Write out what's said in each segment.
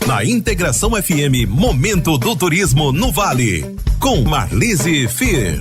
Na Integração FM, Momento do Turismo no Vale, com Marlise Fier.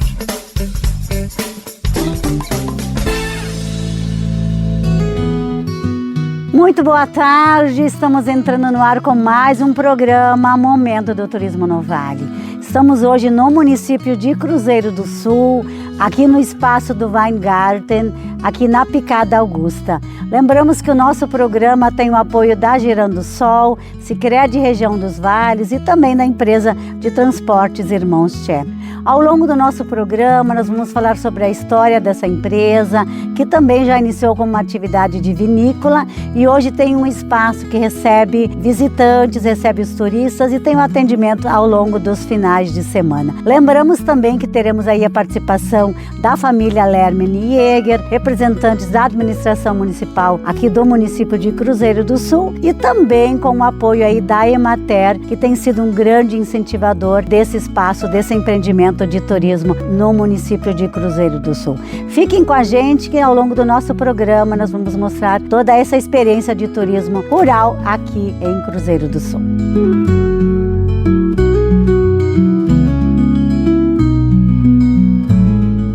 Muito boa tarde, estamos entrando no ar com mais um programa Momento do Turismo no Vale. Estamos hoje no município de Cruzeiro do Sul, aqui no espaço do Weingarten, aqui na Picada Augusta. Lembramos que o nosso programa tem o apoio da Girando Sol, Sicredi Região dos Vales e também da empresa de transportes Irmãos Tchê. Ao longo do nosso programa, nós vamos falar sobre a história dessa empresa, que também já iniciou como uma atividade de vinícola e hoje tem um espaço que recebe visitantes, recebe os turistas e tem um atendimento ao longo dos finais de semana. Lembramos também que teremos aí a participação da família Lermen Jäger, representantes da administração municipal aqui do município de Cruzeiro do Sul e também com o apoio aí da Emater, que tem sido um grande incentivador desse espaço, desse empreendimento de turismo no município de Cruzeiro do Sul. Fiquem com a gente que ao longo do nosso programa nós vamos mostrar toda essa experiência de turismo rural aqui em Cruzeiro do Sul.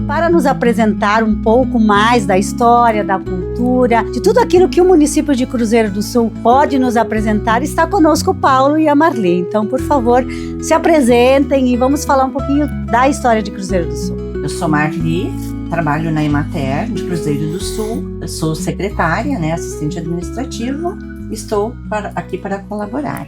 Para nos apresentar um pouco mais da história, da cultura, de tudo aquilo que o município de Cruzeiro do Sul pode nos apresentar, está conosco o Paulo e a Marli. Então, por favor, se apresentem e vamos falar um pouquinho da história de Cruzeiro do Sul. Eu sou Marli, trabalho na Emater de Cruzeiro do Sul. Eu sou secretária, assistente administrativa. Estou aqui para colaborar.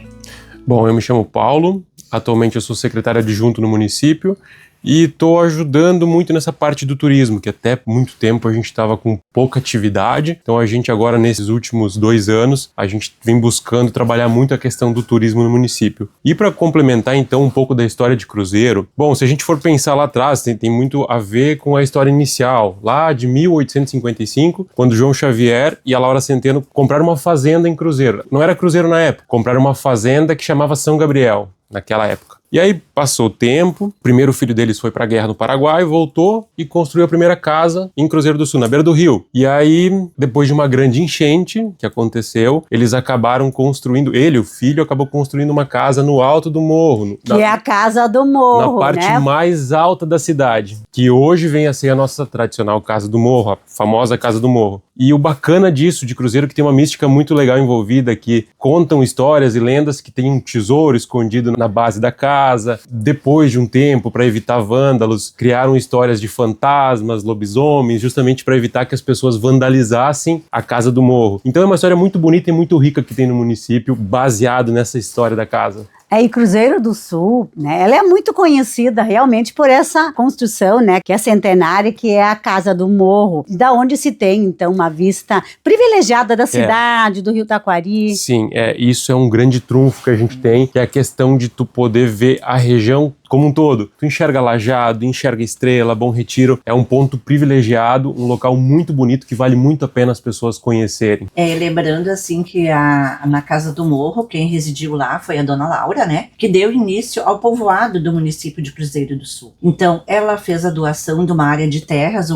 Bom, eu me chamo Paulo. Atualmente eu sou secretário adjunto no município. E estou ajudando muito nessa parte do turismo, que até muito tempo a gente estava com pouca atividade. Então a gente agora, nesses últimos 2 anos, a gente vem buscando trabalhar muito a questão do turismo no município. E para complementar então um pouco da história de Cruzeiro, bom, se a gente for pensar lá atrás, tem muito a ver com a história inicial, lá de 1855, quando João Xavier e a Laura Centeno compraram uma fazenda em Cruzeiro. Não era Cruzeiro na época, compraram uma fazenda que chamava São Gabriel, naquela época. E aí passou o tempo, o primeiro filho deles foi para a guerra no Paraguai, voltou e construiu a primeira casa em Cruzeiro do Sul, na beira do rio. E aí, depois de uma grande enchente que aconteceu, eles acabaram construindo, ele, o filho, acabou construindo uma casa no alto do morro. Que é a Casa do Morro, na parte mais alta da cidade, que hoje vem a ser a nossa tradicional Casa do Morro, a famosa Casa do Morro. E o bacana disso, de Cruzeiro, que tem uma mística muito legal envolvida, que contam histórias e lendas que tem um tesouro escondido na base da casa. Depois de um tempo, para evitar vândalos, criaram histórias de fantasmas, lobisomens, justamente para evitar que as pessoas vandalizassem a Casa do Morro. Então é uma história muito bonita e muito rica que tem no município, baseado nessa história da casa. E Cruzeiro do Sul, ela é muito conhecida realmente por essa construção, que é centenária, que é a Casa do Morro, da onde se tem, então, uma vista privilegiada da cidade, do Rio Taquari. Sim, isso é um grande trunfo que a gente tem, que é a questão de tu poder ver a região como um todo. Tu enxerga Lajeado, enxerga Estrela, Bom Retiro, é um ponto privilegiado, um local muito bonito que vale muito a pena as pessoas conhecerem. Lembrando assim que na Casa do Morro, quem residiu lá foi a dona Laura, que deu início ao povoado do município de Cruzeiro do Sul. Então, ela fez a doação de uma área de terras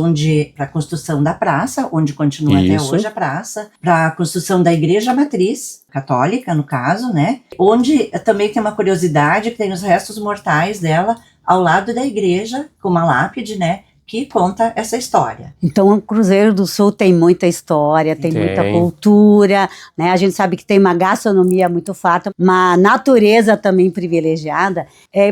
para a construção da praça, onde continua até hoje a praça, para a construção da igreja matriz, católica no caso, onde também tem uma curiosidade que tem os restos mortais dela ao lado da igreja, com uma lápide, que conta essa história. Então, o Cruzeiro do Sul tem muita história, tem muita cultura, A gente sabe que tem uma gastronomia muito farta, uma natureza também privilegiada.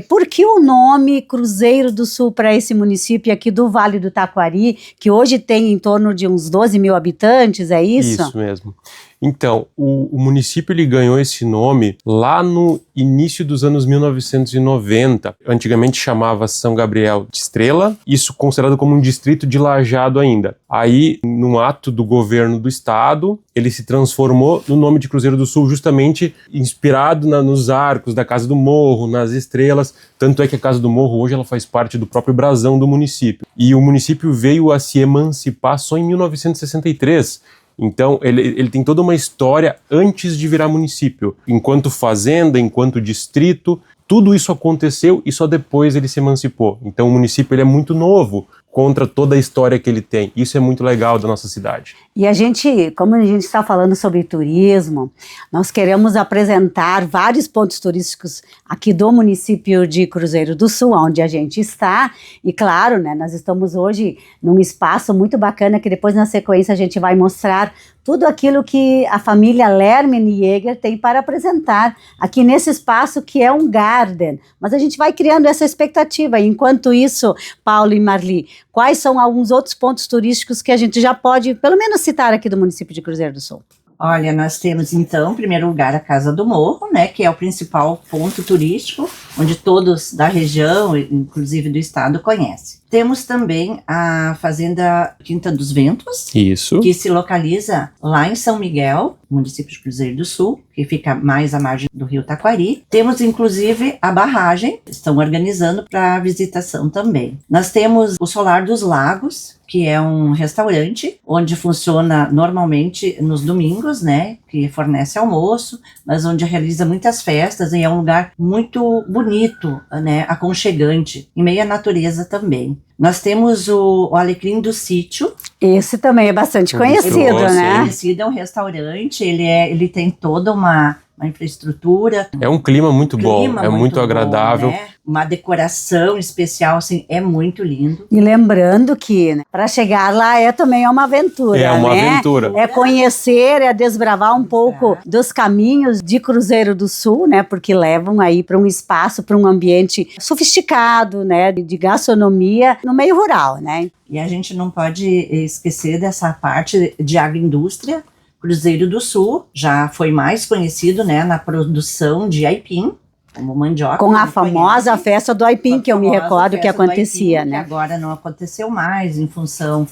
Por que o nome Cruzeiro do Sul para esse município aqui do Vale do Taquari, que hoje tem em torno de uns 12 mil habitantes, é isso? Isso mesmo. Então, o município ele ganhou esse nome lá no início dos anos 1990. Antigamente chamava São Gabriel de Estrela, isso considerado como um distrito de Lajeado ainda. Aí, num ato do governo do estado, ele se transformou no nome de Cruzeiro do Sul, justamente inspirado nos arcos da Casa do Morro, nas estrelas. Tanto é que a Casa do Morro hoje ela faz parte do próprio brasão do município. E o município veio a se emancipar só em 1963. Então, ele tem toda uma história antes de virar município. Enquanto fazenda, enquanto distrito, tudo isso aconteceu e só depois ele se emancipou. Então, o município ele é muito novo, contra toda a história que ele tem. Isso é muito legal da nossa cidade. E a gente, como a gente está falando sobre turismo, nós queremos apresentar vários pontos turísticos aqui do município de Cruzeiro do Sul, onde a gente está. E claro, né, nós estamos hoje num espaço muito bacana que depois na sequência a gente vai mostrar tudo aquilo que a família Lermen-Jäger tem para apresentar aqui nesse espaço que é um garden. Mas a gente vai criando essa expectativa. E enquanto isso, Paulo e Marli, quais são alguns outros pontos turísticos que a gente já pode, pelo menos, citar aqui do município de Cruzeiro do Sul? Olha, nós temos então, em primeiro lugar, a Casa do Morro, né, que é o principal ponto turístico, onde todos da região, inclusive do estado, conhecem. Temos também a Fazenda Quinta dos Ventos, Isso. que se localiza lá em São Miguel, município de Cruzeiro do Sul, que fica mais à margem do rio Taquari. Temos, inclusive, a barragem, estão organizando para visitação também. Nós temos o Solar dos Lagos, que é um restaurante onde funciona normalmente nos domingos, né, que fornece almoço, mas onde realiza muitas festas e é um lugar muito bonito, né, aconchegante, em meio à natureza também. Nós temos o Alecrim do Sítio. Esse também é bastante conhecido, Nossa, né? Conhecido, é um restaurante, ele tem toda uma infraestrutura. É um clima muito bom, é muito agradável. Bom, né? Uma decoração especial, assim, é muito lindo. E lembrando que, né, para chegar lá também é uma aventura, É uma né? aventura. É conhecer, é desbravar um pouco dos caminhos de Cruzeiro do Sul, né? Porque levam aí para um espaço, para um ambiente sofisticado, né? De gastronomia no meio rural, né? E a gente não pode esquecer dessa parte de agroindústria. Cruzeiro do Sul já foi mais conhecido, né, na produção de aipim, como mandioca. Com a famosa festa do aipim, que eu me recordo que acontecia, aipim, né? Que agora não aconteceu mais, em função,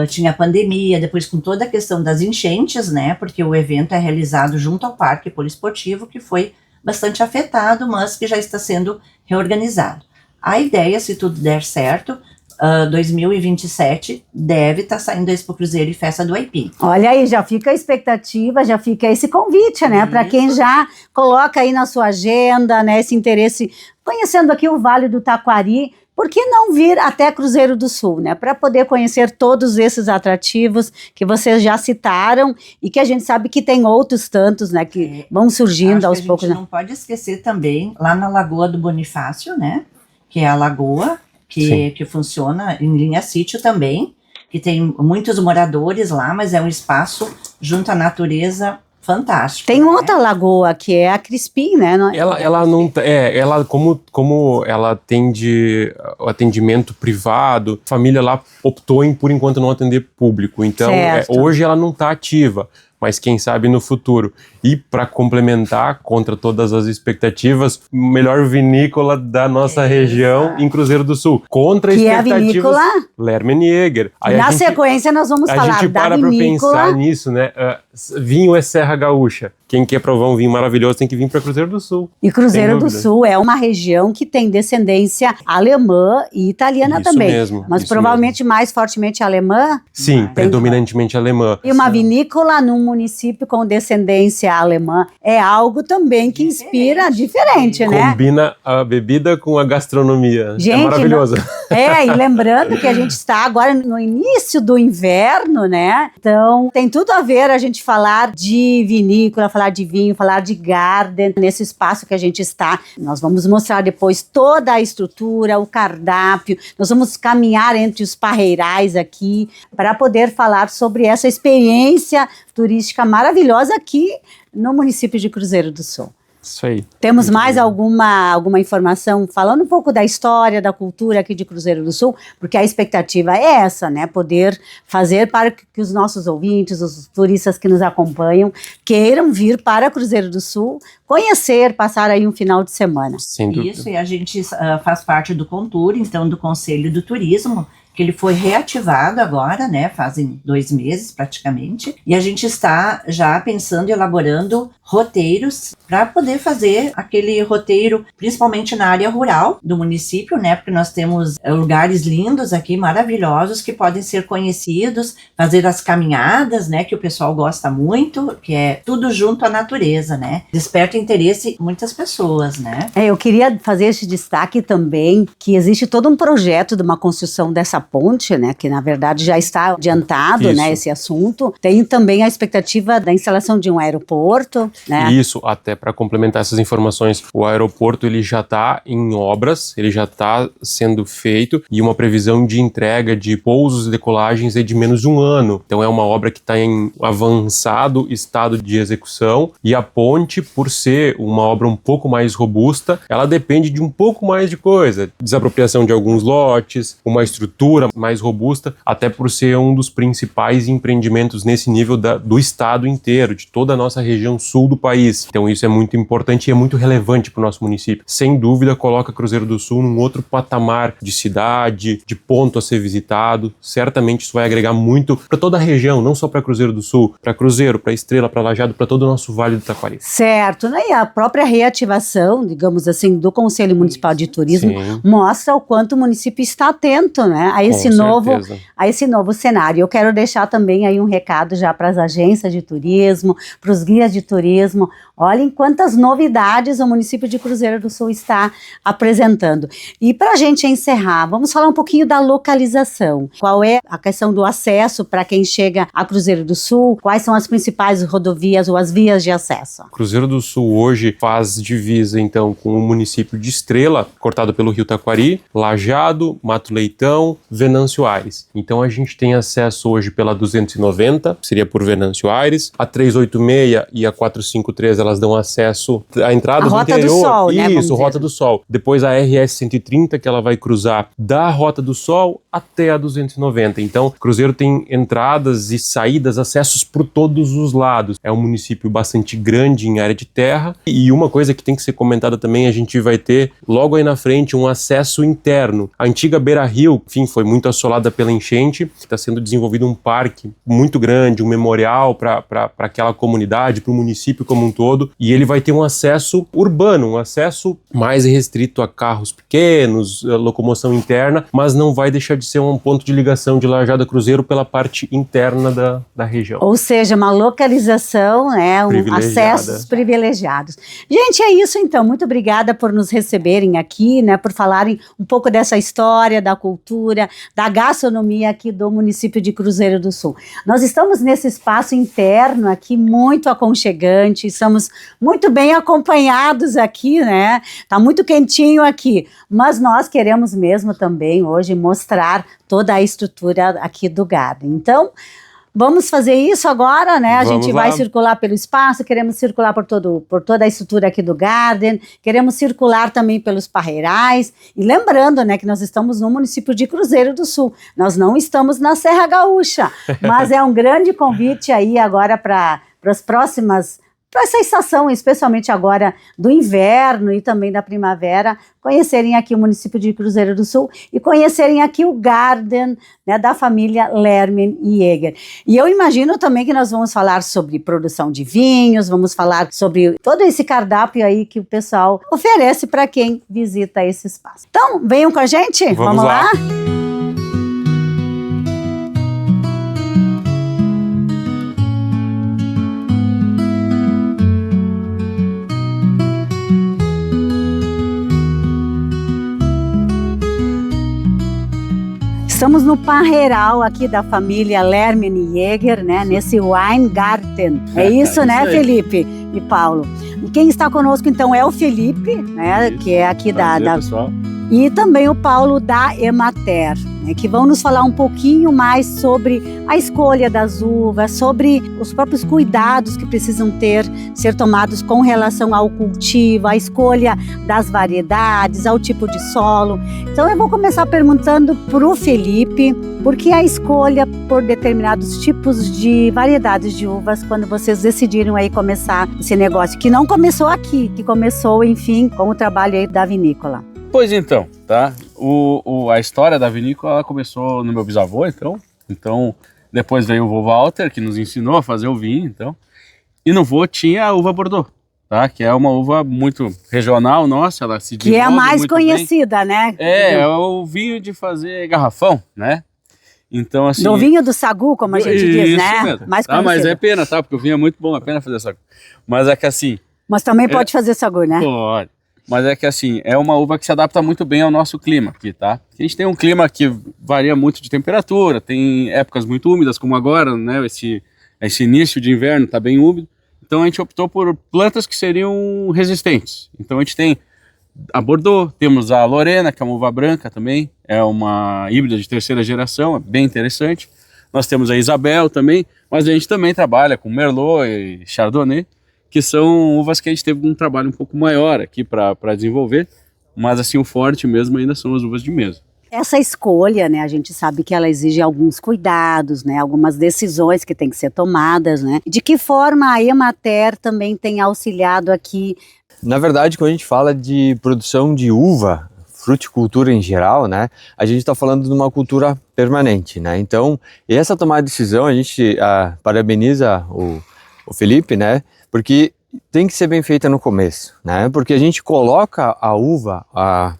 tinha pandemia, depois com toda a questão das enchentes, né, porque o evento é realizado junto ao Parque Poliesportivo, que foi bastante afetado, mas que já está sendo reorganizado. A ideia, se tudo der certo, 2027 deve estar saindo a Expo Cruzeiro e Festa do Aipim. Olha aí, já fica a expectativa, já fica esse convite, né? Para quem já coloca aí na sua agenda, né? Esse interesse, conhecendo aqui o Vale do Taquari, por que não vir até Cruzeiro do Sul, né? Para poder conhecer todos esses atrativos que vocês já citaram e que a gente sabe que tem outros tantos, né? Que vão surgindo aos poucos. A gente não pode esquecer também, lá na Lagoa do Bonifácio, né? Que é a lagoa que funciona em linha sítio também, que tem muitos moradores lá, mas é um espaço junto à natureza fantástico. Tem outra lagoa que é a Crispim, né? Ela não ela como ela atende o atendimento privado, a família lá optou em por enquanto não atender público. Então, hoje ela não está ativa, mas quem sabe no futuro. E para complementar, contra todas as expectativas, melhor vinícola da nossa região em Cruzeiro do Sul. Contra que expectativas, é a vinícola Lermen-Jäger. Na sequência nós vamos falar da vinícola. A gente para pensar nisso, né? Vinho é Serra Gaúcha. Quem quer provar um vinho maravilhoso tem que vir para Cruzeiro do Sul. E Cruzeiro do Sul é uma região que tem descendência alemã e italiana também. Mesmo, mas provavelmente mais fortemente alemã? Sim, predominantemente alemã. E uma vinícola num município com descendência alemã é algo também que inspira diferente, né? Combina a bebida com a gastronomia. Gente, é maravilhoso. E lembrando que a gente está agora no início do inverno, né? Então tem tudo a ver a gente falar de vinícola, falar de vinho, falar de garden, nesse espaço que a gente está. Nós vamos mostrar depois toda a estrutura, o cardápio, nós vamos caminhar entre os parreirais aqui para poder falar sobre essa experiência turística maravilhosa aqui no município de Cruzeiro do Sul. Isso aí. Temos muito mais bem. alguma informação falando um pouco da história, da cultura aqui de Cruzeiro do Sul, porque a expectativa é essa, né? Poder fazer para que os nossos ouvintes, os turistas que nos acompanham, queiram vir para Cruzeiro do Sul, conhecer, passar aí um final de semana. Sem dúvida. Isso, e a gente faz parte do Contur, então do Conselho do Turismo, que ele foi reativado agora, né, fazem 2 meses praticamente, e a gente está já pensando e elaborando roteiros para poder fazer aquele roteiro, principalmente na área rural do município, né, porque nós temos lugares lindos aqui, maravilhosos, que podem ser conhecidos, fazer as caminhadas, né, que o pessoal gosta muito, que é tudo junto à natureza, né, desperta interesse em muitas pessoas, né. Eu queria fazer esse destaque também, que existe todo um projeto de uma construção dessa ponte, né, que na verdade já está adiantado, né, esse assunto. Tem também a expectativa da instalação de um aeroporto, né? Isso, até para complementar essas informações, o aeroporto ele já está em obras, ele já está sendo feito e uma previsão de entrega de pousos e decolagens é de menos de um ano. Então é uma obra que está em avançado estado de execução e a ponte, por ser uma obra um pouco mais robusta, ela depende de um pouco mais de coisa, desapropriação de alguns lotes, uma estrutura mais robusta, até por ser um dos principais empreendimentos nesse nível do estado inteiro, de toda a nossa região sul do país. Então isso é muito importante e é muito relevante para o nosso município. Sem dúvida, coloca Cruzeiro do Sul num outro patamar de cidade, de ponto a ser visitado. Certamente isso vai agregar muito para toda a região, não só para Cruzeiro do Sul, para Cruzeiro, para Estrela, para Lajeado, para todo o nosso Vale do Taquari. Certo, né? E a própria reativação, digamos assim, do Conselho Municipal de Turismo mostra o quanto o município está atento, né, a esse novo cenário. Eu quero deixar também aí um recado já para as agências de turismo, para os guias de turismo. Olhem quantas novidades o município de Cruzeiro do Sul está apresentando. E para a gente encerrar, vamos falar um pouquinho da localização. Qual é a questão do acesso para quem chega a Cruzeiro do Sul? Quais são as principais rodovias ou as vias de acesso? Cruzeiro do Sul hoje faz divisa, então, com o município de Estrela, cortado pelo Rio Taquari, Lajeado, Mato Leitão, Venâncio Aires. Então a gente tem acesso hoje pela 290, seria por Venâncio Aires, a 386 e a 453, elas dão acesso à entrada do interior. Rota do Sol, né? Isso, Rota do Sol. Depois a RS 130, que ela vai cruzar da Rota do Sol até a 290. Então, Cruzeiro tem entradas e saídas, acessos por todos os lados. É um município bastante grande em área de terra. E uma coisa que tem que ser comentada também, a gente vai ter logo aí na frente um acesso interno. A antiga Beira Rio, enfim, foi muito assolada pela enchente. Está sendo desenvolvido um parque muito grande, um memorial para aquela comunidade, para o município como um todo. E ele vai ter um acesso urbano, um acesso mais restrito a carros pequenos, a locomoção interna, mas não vai deixar de ser um ponto de ligação de Lajeado a Cruzeiro pela parte interna da região. Ou seja, uma localização, né, acessos privilegiados. Gente, é isso então. Muito obrigada por nos receberem aqui, né, por falarem um pouco dessa história, da cultura, da gastronomia aqui do município de Cruzeiro do Sul. Nós estamos nesse espaço interno aqui, muito aconchegante, estamos muito bem acompanhados aqui, né? Tá muito quentinho aqui, mas nós queremos mesmo também hoje mostrar toda a estrutura aqui do Garden. Então, vamos fazer isso agora, né? A gente vai circular pelo espaço, queremos circular por toda a estrutura aqui do Garden, queremos circular também pelos parreirais. E lembrando, né, que nós estamos no município de Cruzeiro do Sul. Nós não estamos na Serra Gaúcha, mas é um grande convite aí agora para as próximas, para essa estação, especialmente agora do inverno e também da primavera, conhecerem aqui o município de Cruzeiro do Sul e conhecerem aqui o Garden, né, da família Lermen e Jäger. E eu imagino também que nós vamos falar sobre produção de vinhos, vamos falar sobre todo esse cardápio aí que o pessoal oferece para quem visita esse espaço. Então, venham com a gente? Vamos lá? Estamos no parreiral aqui da família Lermen e Jäger, né? Nesse Weingarten. É isso, né, Felipe e Paulo? E quem está conosco, então, é o Felipe, né? Que é aqui pessoal. E também o Paulo da Emater, né, que vão nos falar um pouquinho mais sobre a escolha das uvas, sobre os próprios cuidados que precisam ser tomados com relação ao cultivo, à escolha das variedades, ao tipo de solo. Então eu vou começar perguntando para o Felipe, por que a escolha por determinados tipos de variedades de uvas quando vocês decidiram aí começar esse negócio, que não começou aqui, que começou, enfim, com o trabalho aí da vinícola. Pois então, tá? A história da vinícola começou no meu bisavô, então depois veio o vô Walter, que nos ensinou a fazer o vinho, então. E no vô tinha a uva Bordeaux, tá? Que é uma uva muito regional nossa, ela se desenvolve. Que é a mais conhecida, bem, né? É o vinho de fazer garrafão, né? Então, assim... Do vinho do sagu, como a gente diz, né? Mesmo. Mais conhecido. Mas é pena, tá? Porque o vinho é muito bom, é pena fazer sagu. Mas é que assim... Mas também pode fazer sagu, né? Pode. mas é que assim, é uma uva que se adapta muito bem ao nosso clima aqui, tá? A gente tem um clima que varia muito de temperatura, tem épocas muito úmidas, como agora, né? Esse início de inverno tá bem úmido, então a gente optou por plantas que seriam resistentes. Então a gente tem a Bordeaux, temos a Lorena, que é uma uva branca também, é uma híbrida de terceira geração, é bem interessante. Nós temos a Isabel também, mas a gente também trabalha com Merlot e Chardonnay, que são uvas que a gente teve um trabalho um pouco maior aqui para desenvolver, mas assim o forte mesmo ainda são as uvas de mesa. Essa escolha, né, a gente sabe que ela exige alguns cuidados, né, algumas decisões que têm que ser tomadas, né. De que forma a Emater também tem auxiliado aqui? Na verdade, quando a gente fala de produção de uva, fruticultura em geral, né, a gente está falando de uma cultura permanente, né. Então, essa tomada de decisão, a gente parabeniza o Felipe, né, porque tem que ser bem feita no começo, né, porque a gente coloca a uva, a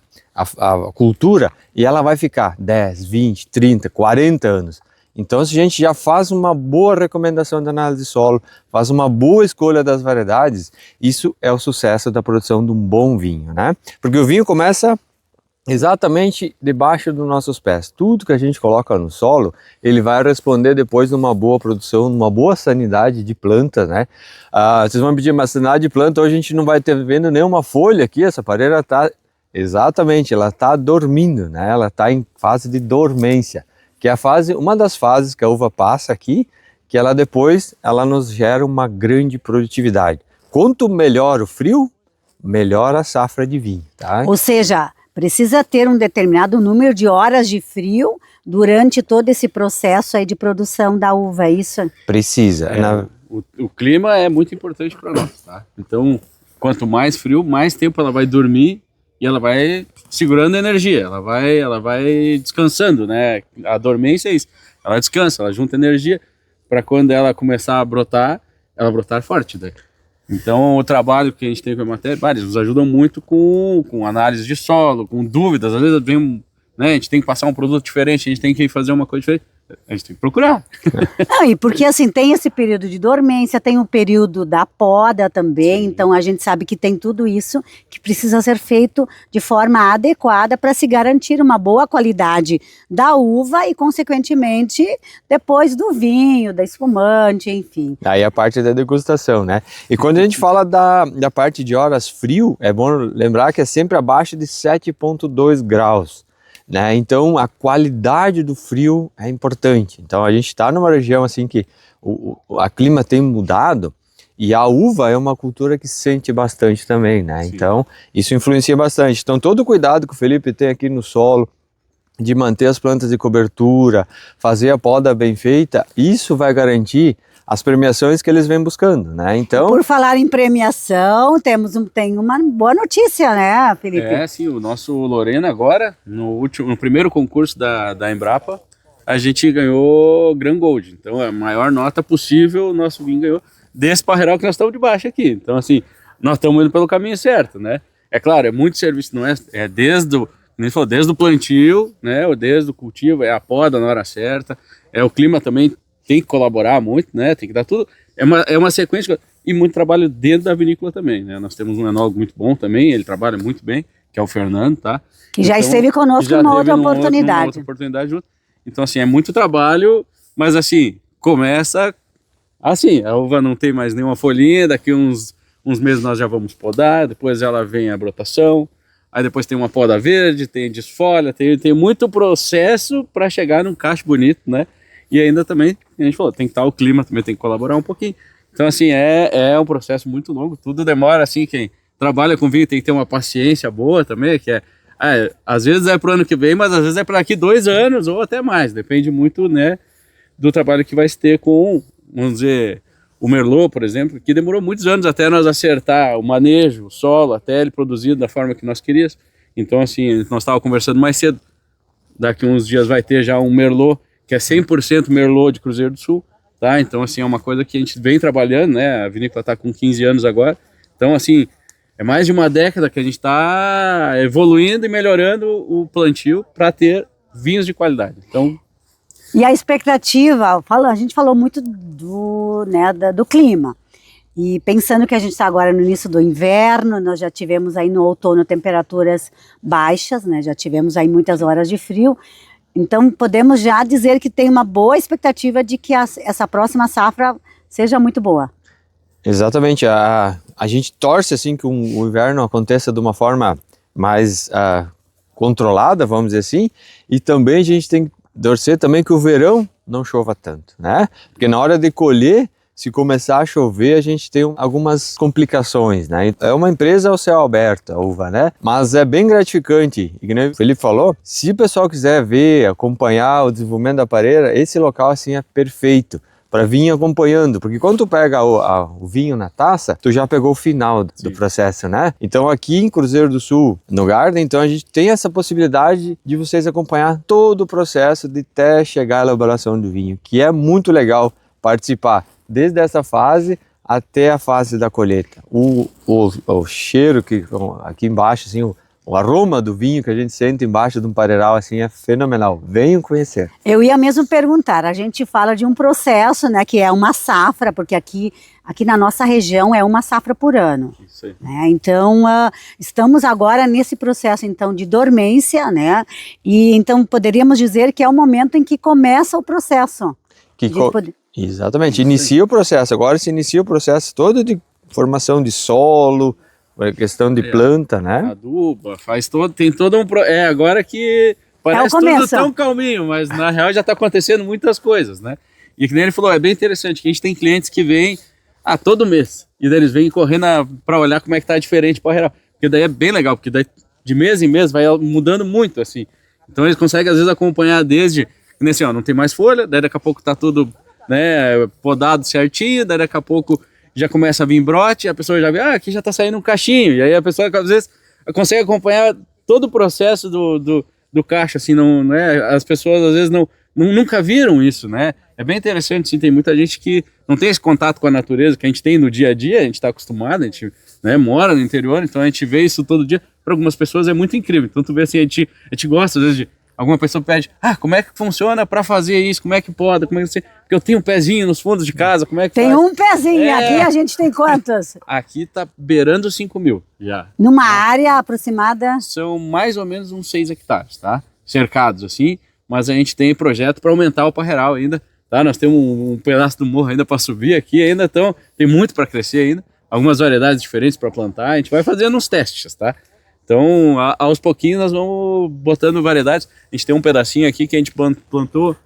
cultura, e ela vai ficar 10, 20, 30, 40 anos. Então, se a gente já faz uma boa recomendação de análise de solo, faz uma boa escolha das variedades, isso é o sucesso da produção de um bom vinho, né? Porque o vinho começa exatamente debaixo dos nossos pés. Tudo que a gente coloca no solo, ele vai responder depois numa boa produção, numa boa sanidade de plantas, né? Vocês vão pedir uma sanidade de planta, hoje a gente não vai ter vendo nenhuma folha aqui, essa pareira está exatamente, ela está dormindo, né? Ela está em fase de dormência, que é a fase, uma das fases que a uva passa aqui, que ela depois, ela nos gera uma grande produtividade. Quanto melhor o frio, melhor a safra de vinho, tá? Ou seja, precisa ter um determinado número de horas de frio durante todo esse processo aí de produção da uva, é isso? Precisa. O clima é muito importante para nós, tá? Então, quanto mais frio, mais tempo ela vai dormir e ela vai segurando energia, ela vai descansando, né? A dormência é isso, ela descansa, ela junta energia para quando ela começar a brotar, ela brotar forte, né? Então o trabalho que a gente tem com a Emater, eles nos ajudam muito com análise de solo, com dúvidas, às vezes vem, né, a gente tem que passar um produto diferente, a gente tem que fazer uma coisa diferente, a gente tem que procurar. Não, e porque assim, tem esse período de dormência, tem o período da poda também, sim. Então a gente sabe que tem tudo isso que precisa ser feito de forma adequada para se garantir uma boa qualidade da uva e consequentemente depois do vinho, da espumante, enfim. Aí a parte da degustação, né? E quando a gente fala da parte de horas frio, é bom lembrar que é sempre abaixo de 7,2 graus. Né? Então a qualidade do frio é importante. Então a gente está numa região assim que a clima tem mudado e a uva é uma cultura que sente bastante também, né? Sim. Então isso influencia bastante. Então todo o cuidado que o Felipe tem aqui no solo, de manter as plantas de cobertura, fazer a poda bem feita, isso vai garantir as premiações que eles vêm buscando, né? Então, por falar em premiação, tem uma boa notícia, né, Felipe? É, sim, o nosso Lorena agora, no primeiro concurso da Embrapa, a gente ganhou Grand Gold. Então, a maior nota possível, o nosso vinho ganhou desse parreiral que nós estamos de baixo aqui. Então, assim, nós estamos indo pelo caminho certo, né? É claro, é muito serviço, não é desde o plantio, né? Ou desde o cultivo, é a poda na hora certa, é o clima também. Tem que colaborar muito, né? Tem que dar tudo. É uma sequência e muito trabalho dentro da vinícola também, né? Nós temos um enólogo muito bom também, ele trabalha muito bem, que é o Fernando, tá? Que já esteve conosco numa outra oportunidade. Junto. Então, assim, é muito trabalho, mas assim, começa assim, a uva não tem mais nenhuma folhinha, daqui uns meses nós já vamos podar, depois ela vem a brotação, aí depois tem uma poda verde, tem desfolha, tem muito processo para chegar num cacho bonito, né? E ainda também, a gente falou, tem que estar o clima, também tem que colaborar um pouquinho. Então, assim, é um processo muito longo, tudo demora, assim, quem trabalha com vinho tem que ter uma paciência boa também, que às vezes é para o ano que vem, mas às vezes é para daqui 2 anos ou até mais, depende muito, né, do trabalho que vai se ter com, vamos dizer, o Merlot, por exemplo, que demorou muitos anos até nós acertar o manejo, o solo, até ele produzido da forma que nós queríamos. Então, assim, nós estávamos conversando mais cedo, daqui uns dias vai ter já um Merlot, que é 100% Merlot de Cruzeiro do Sul, tá? Então, assim, é uma coisa que a gente vem trabalhando, né? A vinícola está com 15 anos agora. Então, assim, é mais de uma década que a gente está evoluindo e melhorando o plantio para ter vinhos de qualidade. Então, e a expectativa, a gente falou muito do clima. E pensando que a gente está agora no início do inverno, nós já tivemos aí no outono temperaturas baixas, né? Já tivemos aí muitas horas de frio. Então podemos já dizer que tem uma boa expectativa de que essa próxima safra seja muito boa. Exatamente, a gente torce assim que o inverno aconteça de uma forma mais controlada, vamos dizer assim, e também a gente tem que torcer também que o verão não chova tanto, né? Porque na hora de colher, se começar a chover, a gente tem algumas complicações, né? É uma empresa ao céu aberto, a uva, né? Mas é bem gratificante. E como o Felipe falou, se o pessoal quiser ver, acompanhar o desenvolvimento da pareira, esse local assim é perfeito para vir acompanhando, porque quando tu pega o vinho na taça, tu já pegou o final do processo, né? Então aqui em Cruzeiro do Sul, no Garden, então a gente tem essa possibilidade de vocês acompanhar todo o processo de até chegar à elaboração do vinho, que é muito legal participar desde essa fase até a fase da colheita. O cheiro que aqui embaixo, assim, o aroma do vinho que a gente sente embaixo de um pareiral assim é fenomenal. Venham conhecer. Eu ia mesmo perguntar, a gente fala de um processo, né, que é uma safra, porque aqui na nossa região é uma safra por ano. Isso aí. Né? Então, estamos agora nesse processo então de dormência, né? E então poderíamos dizer que é o momento em que começa o processo. Exatamente, inicia o processo. Agora se inicia o processo todo de formação de solo, questão de planta, né? Aduba, tem todo um... agora que parece tudo tão calminho, mas na real já está acontecendo muitas coisas, né? E que nem ele falou, é bem interessante, que a gente tem clientes que vêm todo mês, e daí eles vêm correndo para olhar como é que tá diferente para real. Porque daí é bem legal, porque daí de mês em mês vai mudando muito, assim. Então eles conseguem às vezes acompanhar desde, assim, ó, não tem mais folha, daí daqui a pouco tá tudo, né, podado certinho, daí daqui a pouco já começa a vir brote, a pessoa já vê, aqui já tá saindo um cachinho, e aí a pessoa às vezes consegue acompanhar todo o processo do cacho, assim, não é, as pessoas às vezes nunca viram isso, né? É bem interessante, sim, tem muita gente que não tem esse contato com a natureza que a gente tem no dia a dia, a gente está acostumado, a gente, né, mora no interior, então a gente vê isso todo dia. Para algumas pessoas é muito incrível, então tu vê assim, a gente gosta às vezes de... Alguma pessoa pede, como é que funciona para fazer isso, como é que pode, como é que você... Porque eu tenho um pezinho nos fundos de casa, como é que tem faz? Um pezinho, aqui a gente tem quantos? Aqui tá beirando 5.000 já. Numa área aproximada? São mais ou menos uns 6 hectares, tá? Cercados assim, mas a gente tem projeto para aumentar o parreiral ainda, tá? Nós temos um pedaço do morro ainda para subir aqui ainda, então tem muito para crescer ainda, algumas variedades diferentes para plantar, a gente vai fazendo uns testes, tá? Então, aos pouquinhos nós vamos botando variedades. A gente tem um pedacinho aqui que a gente plantou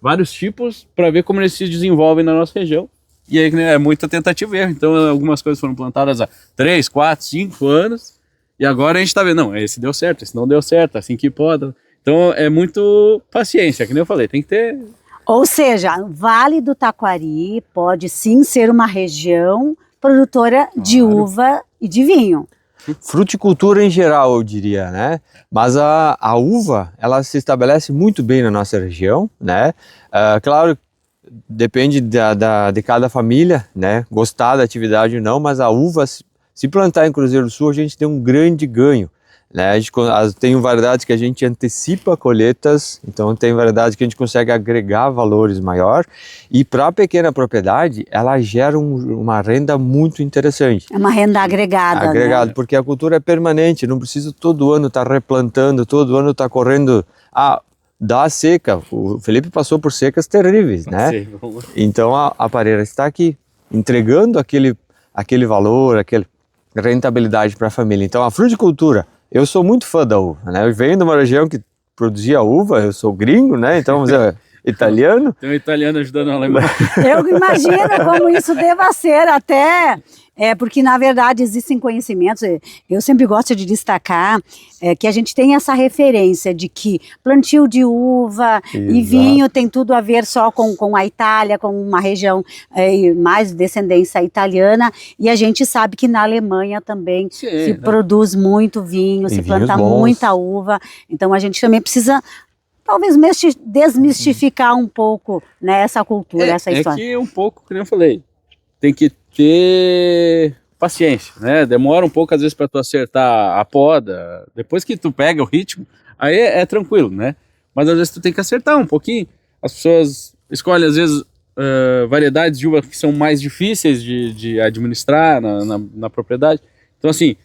vários tipos para ver como eles se desenvolvem na nossa região. E aí, né, é muita tentativa e erro. Então, algumas coisas foram plantadas há 3, 4, 5 anos. E agora a gente está vendo, não, esse deu certo, esse não deu certo, assim que pode. Então, é muito paciência, que nem eu falei, tem que ter... Ou seja, o Vale do Taquari pode sim ser uma região produtora de uva e de vinho. Fruticultura em geral, eu diria, né? Mas a uva, ela se estabelece muito bem na nossa região, né? Claro, depende de cada família, né? Gostar da atividade ou não, mas a uva, se plantar em Cruzeiro do Sul, a gente tem um grande ganho, né? Tem variedades que a gente antecipa colheitas, então tem variedades que a gente consegue agregar valores maior, e para a pequena propriedade ela gera uma renda muito interessante. É uma renda agregada. Agregado, né? Porque a cultura é permanente, não precisa todo ano estar replantando, todo ano estar correndo. Dá seca, o Felipe passou por secas terríveis, né? Sim. Então a pareira está aqui, entregando aquele valor, aquela rentabilidade para a família. Então a fruticultura, eu sou muito fã da uva, né? Eu venho de uma região que produzia uva, eu sou gringo, né? Então, vamos dizer, italiano. Tem um italiano ajudando o alemão. Eu imagino como isso deva ser até... porque, na verdade, existem conhecimentos, eu sempre gosto de destacar que a gente tem essa referência de que plantio de uva e vinho tem tudo a ver só com a Itália, com uma região mais de descendência italiana, e a gente sabe que na Alemanha também se produz muito vinho, se planta muita uva, então a gente também precisa... Talvez desmistificar um pouco, né, essa cultura, essa história. É que um pouco, como eu falei, tem que ter paciência, né? Demora um pouco às vezes para tu acertar a poda. Depois que tu pega o ritmo, aí é tranquilo, né? Mas às vezes tu tem que acertar um pouquinho. As pessoas escolhem às vezes variedades de uva que são mais difíceis de administrar na propriedade. Então, assim,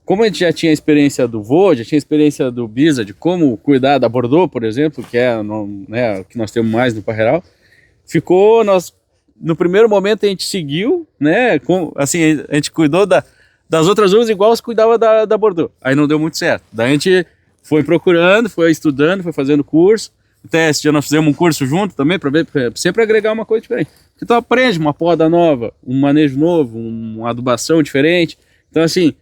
como a gente já tinha a experiência do vô, já tinha a experiência do Bisa, de como cuidar da Bordeaux, por exemplo, que é o que nós temos mais no Parreiral, no primeiro momento a gente seguiu, né, assim, a gente cuidou das outras uvas igual se cuidava da Bordeaux. Aí não deu muito certo. Daí a gente foi procurando, foi estudando, foi fazendo curso. Até esse dia nós fizemos um curso junto também, para ver, sempre agregar uma coisa diferente. Então aprende uma poda nova, um manejo novo, uma adubação diferente. Então, assim,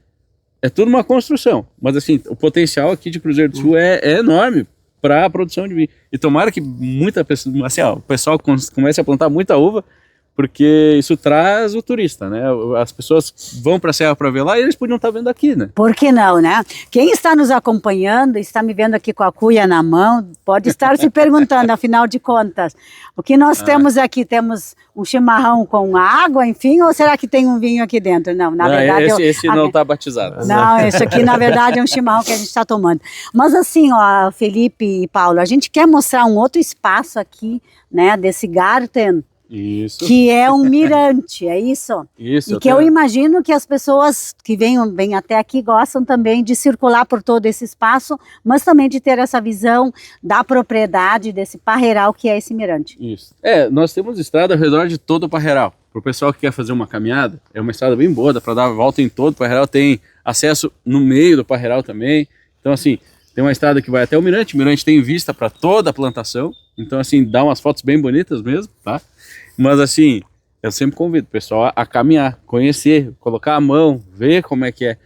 é tudo uma construção. Mas, assim, o potencial aqui de Cruzeiro do Sul é enorme para a produção de vinho. E tomara que o pessoal comece a plantar muita uva, porque isso traz o turista, né? As pessoas vão para a Serra para ver lá e eles podiam estar vendo aqui, né? Por que não, né? Quem está nos acompanhando, está me vendo aqui com a cuia na mão, pode estar se perguntando, afinal de contas, o que nós temos aqui? Temos um chimarrão com água, enfim, ou será que tem um vinho aqui dentro? Não, na verdade... Esse não está batizado. Não, esse aqui, na verdade, é um chimarrão que a gente está tomando. Mas assim, ó, Felipe e Paulo, a gente quer mostrar um outro espaço aqui, né, desse Garten, Isso. que é um mirante, é isso? Isso. E que eu imagino que as pessoas que vêm até aqui gostam também de circular por todo esse espaço, mas também de ter essa visão da propriedade desse Parreiral que é esse mirante. Isso. Nós temos estrada ao redor de todo o Parreiral. Para o pessoal que quer fazer uma caminhada, é uma estrada bem boa, dá para dar a volta em todo o Parreiral, tem acesso no meio do Parreiral também. Então, assim, tem uma estrada que vai até o mirante tem vista para toda a plantação. Então, assim, dá umas fotos bem bonitas mesmo, tá? Mas assim, eu sempre convido o pessoal a caminhar, conhecer, colocar a mão, ver como é que é,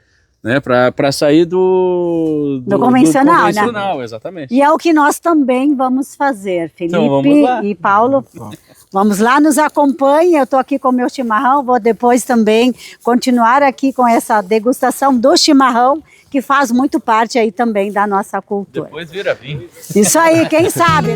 né? Para sair do convencional, né? Exatamente. E é o que nós também vamos fazer, Felipe então, e Paulo. Vamos lá, nos acompanhem. Eu estou aqui com o meu chimarrão, vou depois também continuar aqui com essa degustação do chimarrão, que faz muito parte aí também da nossa cultura. Depois vira vinho. Isso aí, quem sabe?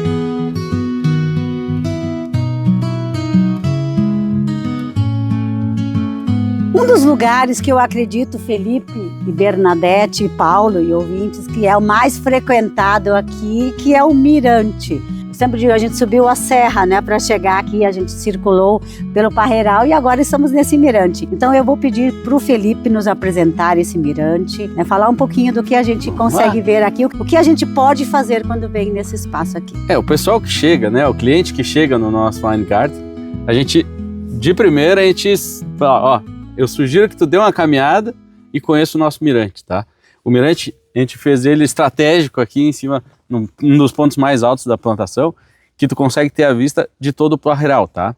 Um dos lugares que eu acredito, Felipe e Bernadette e Paulo e ouvintes, que é o mais frequentado aqui, que é o Mirante. Eu sempre digo, a gente subiu a serra, né, para chegar aqui, a gente circulou pelo Parreiral e agora estamos nesse Mirante. Então eu vou pedir para o Felipe nos apresentar esse Mirante, né, falar um pouquinho do que a gente consegue ver aqui, o que a gente pode fazer quando vem nesse espaço aqui. O pessoal que chega, né, o cliente que chega no nosso Wine Garden, a gente, de primeira, a gente fala, eu sugiro que tu dê uma caminhada e conheça o nosso mirante, tá? O mirante, a gente fez ele estratégico aqui em cima, um dos pontos mais altos da plantação, que tu consegue ter a vista de todo o Parreiral, tá?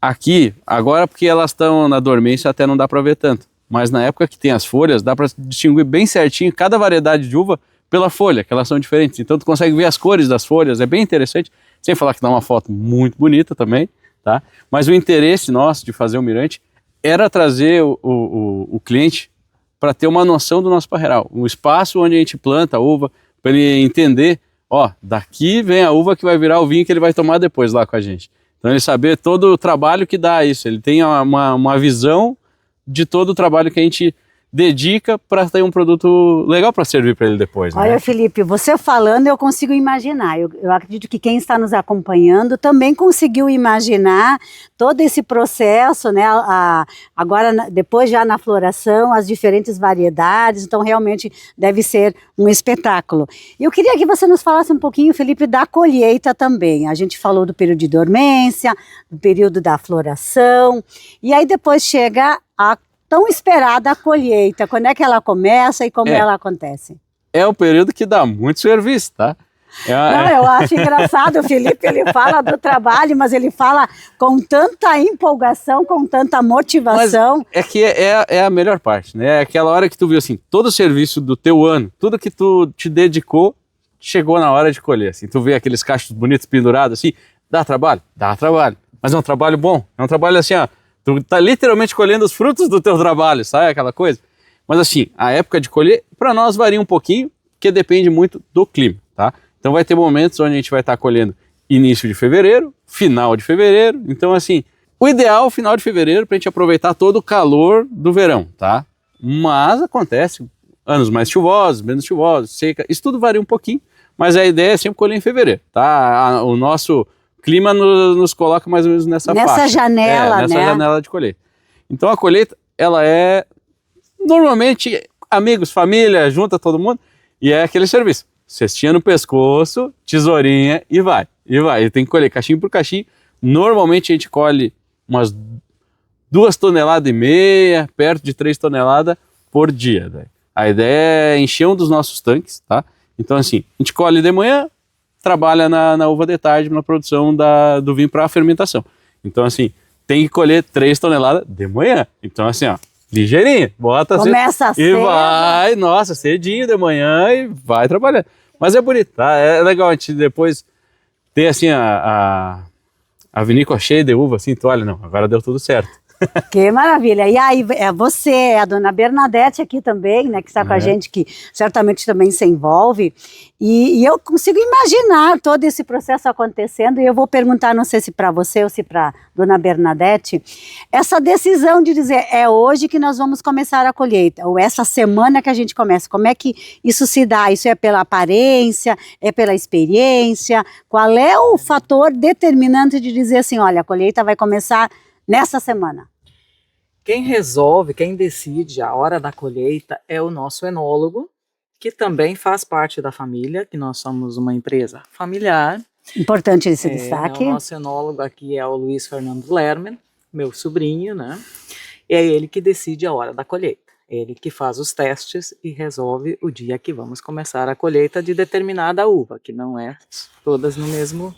Aqui, agora porque elas estão na dormência até não dá para ver tanto, mas na época que tem as folhas, dá para distinguir bem certinho cada variedade de uva pela folha, que elas são diferentes. Então tu consegue ver as cores das folhas, é bem interessante, sem falar que dá uma foto muito bonita também, tá? Mas o interesse nosso de fazer o mirante era trazer o cliente para ter uma noção do nosso Parreiral, um espaço onde a gente planta a uva, para ele entender, daqui vem a uva que vai virar o vinho que ele vai tomar depois lá com a gente. Então ele saber todo o trabalho que dá isso, ele tem uma visão de todo o trabalho que a gente dedica para ter um produto legal para servir para ele depois. Né? Olha, Felipe, você falando eu consigo imaginar, eu acredito que quem está nos acompanhando também conseguiu imaginar todo esse processo, né, agora depois já na floração, as diferentes variedades, então realmente deve ser um espetáculo. Eu queria que você nos falasse um pouquinho, Felipe, da colheita também, a gente falou do período de dormência, do período da floração, e aí depois chega a tão esperada a colheita, quando é que ela começa e como ela acontece? É o período que dá muito serviço, tá? Não, eu acho engraçado, o Felipe, ele fala do trabalho, mas ele fala com tanta empolgação, com tanta motivação. Mas é que é a melhor parte, né? É aquela hora que tu viu assim, todo o serviço do teu ano, tudo que tu te dedicou, chegou na hora de colher, assim. Tu vê aqueles cachos bonitos pendurados, assim, dá trabalho? Dá trabalho. Mas é um trabalho bom, é um trabalho assim, tu tá literalmente colhendo os frutos do teu trabalho, sabe aquela coisa? Mas assim, a época de colher, para nós varia um pouquinho, porque depende muito do clima, tá? Então vai ter momentos onde a gente vai estar colhendo início de fevereiro, final de fevereiro, então assim, o ideal é o final de fevereiro para a gente aproveitar todo o calor do verão, tá? Mas acontece anos mais chuvosos, menos chuvosos, seca, isso tudo varia um pouquinho, mas a ideia é sempre colher em fevereiro, tá? O nosso clima nos coloca mais ou menos nessa faixa. Nessa janela, nessa né? janela de colheita. Então a colheita, ela é normalmente amigos, família, junta todo mundo e é aquele serviço. Cestinha no pescoço, tesourinha e vai. E tem que colher cachinho por cachinho. Normalmente a gente colhe umas 2,5 toneladas, perto de 3 toneladas por dia. Né? A ideia é encher um dos nossos tanques, tá? Então assim, a gente colhe de manhã, trabalha na uva de tarde, na produção do vinho para fermentação. Então assim, tem que colher 3 toneladas de manhã. Então assim, ó, ligeirinho, bota Começa cedo, e cedo. vai, nossa, cedinho de manhã e vai trabalhar. Mas é bonito, tá? É legal a gente depois ter assim a vinícola cheia de uva, assim, tu olha, não, agora deu tudo certo. Que maravilha. E aí, você, a dona Bernadette aqui também, né, que está com a gente, que certamente também se envolve, e eu consigo imaginar todo esse processo acontecendo, e eu vou perguntar, não sei se para você ou se para dona Bernadette, essa decisão de dizer, é hoje que nós vamos começar a colheita, ou essa semana que a gente começa, como é que isso se dá? Isso é pela aparência, é pela experiência? Qual é o fator determinante de dizer assim, olha, a colheita vai começar nessa semana? Quem resolve, quem decide a hora da colheita é o nosso enólogo, que também faz parte da família, que nós somos uma empresa familiar. Importante esse destaque. O nosso enólogo aqui é o Luiz Fernando Lerman, meu sobrinho, né? E é ele que decide a hora da colheita. Ele que faz os testes e resolve o dia que vamos começar a colheita de determinada uva, que não é todas no mesmo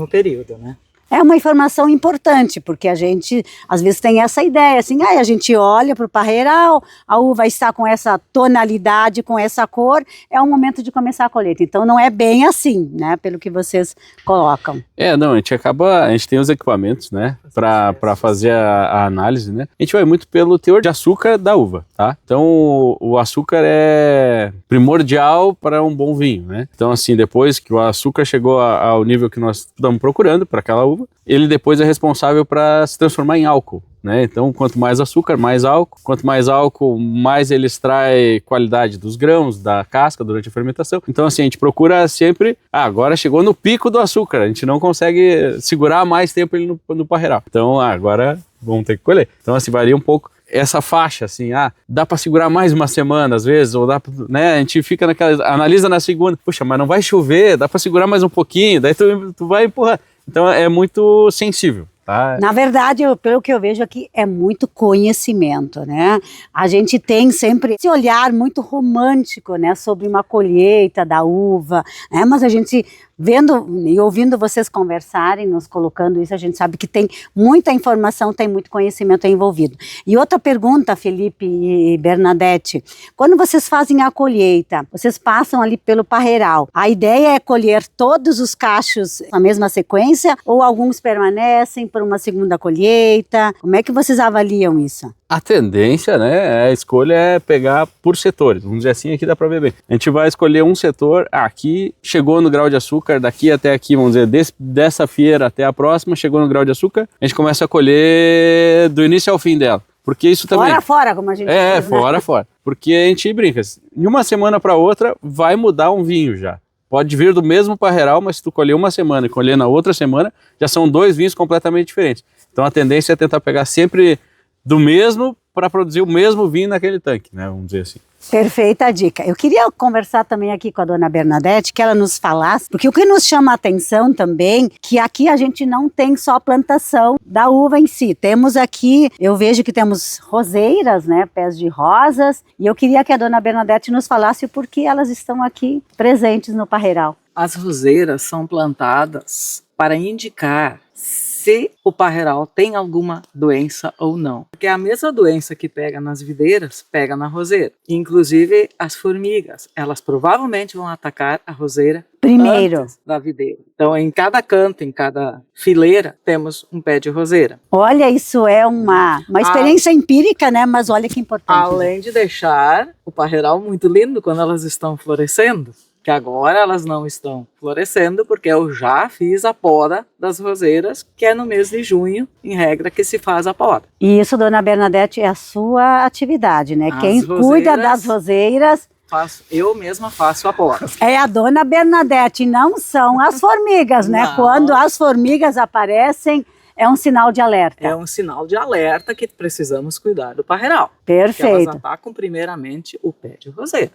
período, né? É uma informação importante, porque a gente às vezes tem essa ideia, assim, a gente olha para o parreiral, a uva está com essa tonalidade, com essa cor, é o momento de começar a colheita. Então não é bem assim, né, pelo que vocês colocam. Não, a gente tem os equipamentos, né, para fazer a análise, né. A gente vai muito pelo teor de açúcar da uva, tá? Então o açúcar é primordial para um bom vinho, né. Então assim, depois que o açúcar chegou ao nível que nós estamos procurando para aquela uva, ele depois é responsável para se transformar em álcool, né? Então, quanto mais açúcar, mais álcool. Quanto mais álcool, mais ele extrai qualidade dos grãos, da casca durante a fermentação. Então, assim, a gente procura sempre... agora chegou no pico do açúcar. A gente não consegue segurar mais tempo ele no parreiral. Então, agora vamos ter que colher. Então, assim, varia um pouco essa faixa, assim, dá para segurar mais uma semana, às vezes, ou dá pra, né? A gente fica analisa na segunda, puxa, mas não vai chover, dá para segurar mais um pouquinho, daí tu vai empurrar. Então é muito sensível, tá? Na verdade, pelo que eu vejo aqui, é muito conhecimento, né? A gente tem sempre esse olhar muito romântico, né, sobre uma colheita da uva, né? Mas a gente vendo e ouvindo vocês conversarem, nos colocando isso, a gente sabe que tem muita informação, tem muito conhecimento envolvido. E outra pergunta, Felipe e Bernadette, quando vocês fazem a colheita, vocês passam ali pelo parreiral, a ideia é colher todos os cachos na mesma sequência ou alguns permanecem por uma segunda colheita? Como é que vocês avaliam isso? A tendência, né, a escolha é pegar por setores, vamos dizer assim, aqui dá para ver bem. A gente vai escolher um setor, aqui chegou no grau de açúcar, daqui até aqui, vamos dizer, dessa fieira até a próxima, chegou no grau de açúcar, a gente começa a colher do início ao fim dela. Porque isso também... Fora, como a gente diz, né? Fora. Porque a gente brinca, de uma semana para outra vai mudar um vinho já. Pode vir do mesmo parreiral, mas se tu colher uma semana e colher na outra semana, já são 2 vinhos completamente diferentes. Então a tendência é tentar pegar sempre do mesmo para produzir o mesmo vinho naquele tanque, né? Vamos dizer assim. Perfeita dica. Eu queria conversar também aqui com a dona Bernadette, que ela nos falasse, porque o que nos chama a atenção também, que aqui a gente não tem só a plantação da uva em si. Temos aqui, eu vejo que temos roseiras, né, pés de rosas, e eu queria que a dona Bernadette nos falasse o porquê elas estão aqui presentes no parreiral. As roseiras são plantadas para indicar se o parreiral tem alguma doença ou não. Porque a mesma doença que pega nas videiras, pega na roseira. Inclusive as formigas, elas provavelmente vão atacar a roseira primeiro antes da videira. Então em cada canto, em cada fileira, temos um pé de roseira. Olha, isso é uma experiência empírica, né? Mas olha que importante. Além de deixar o parreiral muito lindo quando elas estão florescendo. Que agora elas não estão florescendo porque eu já fiz a poda das roseiras, que é no mês de junho, em regra, que se faz a poda. E isso, dona Bernadette, é a sua atividade, né? Quem cuida das roseiras Eu mesma faço a poda. É a dona Bernadette, não são as formigas, né? Não. Quando as formigas aparecem, é um sinal de alerta. É um sinal de alerta que precisamos cuidar do parreiral. Que elas Perfeito. atacam primeiramente o pé de roseira.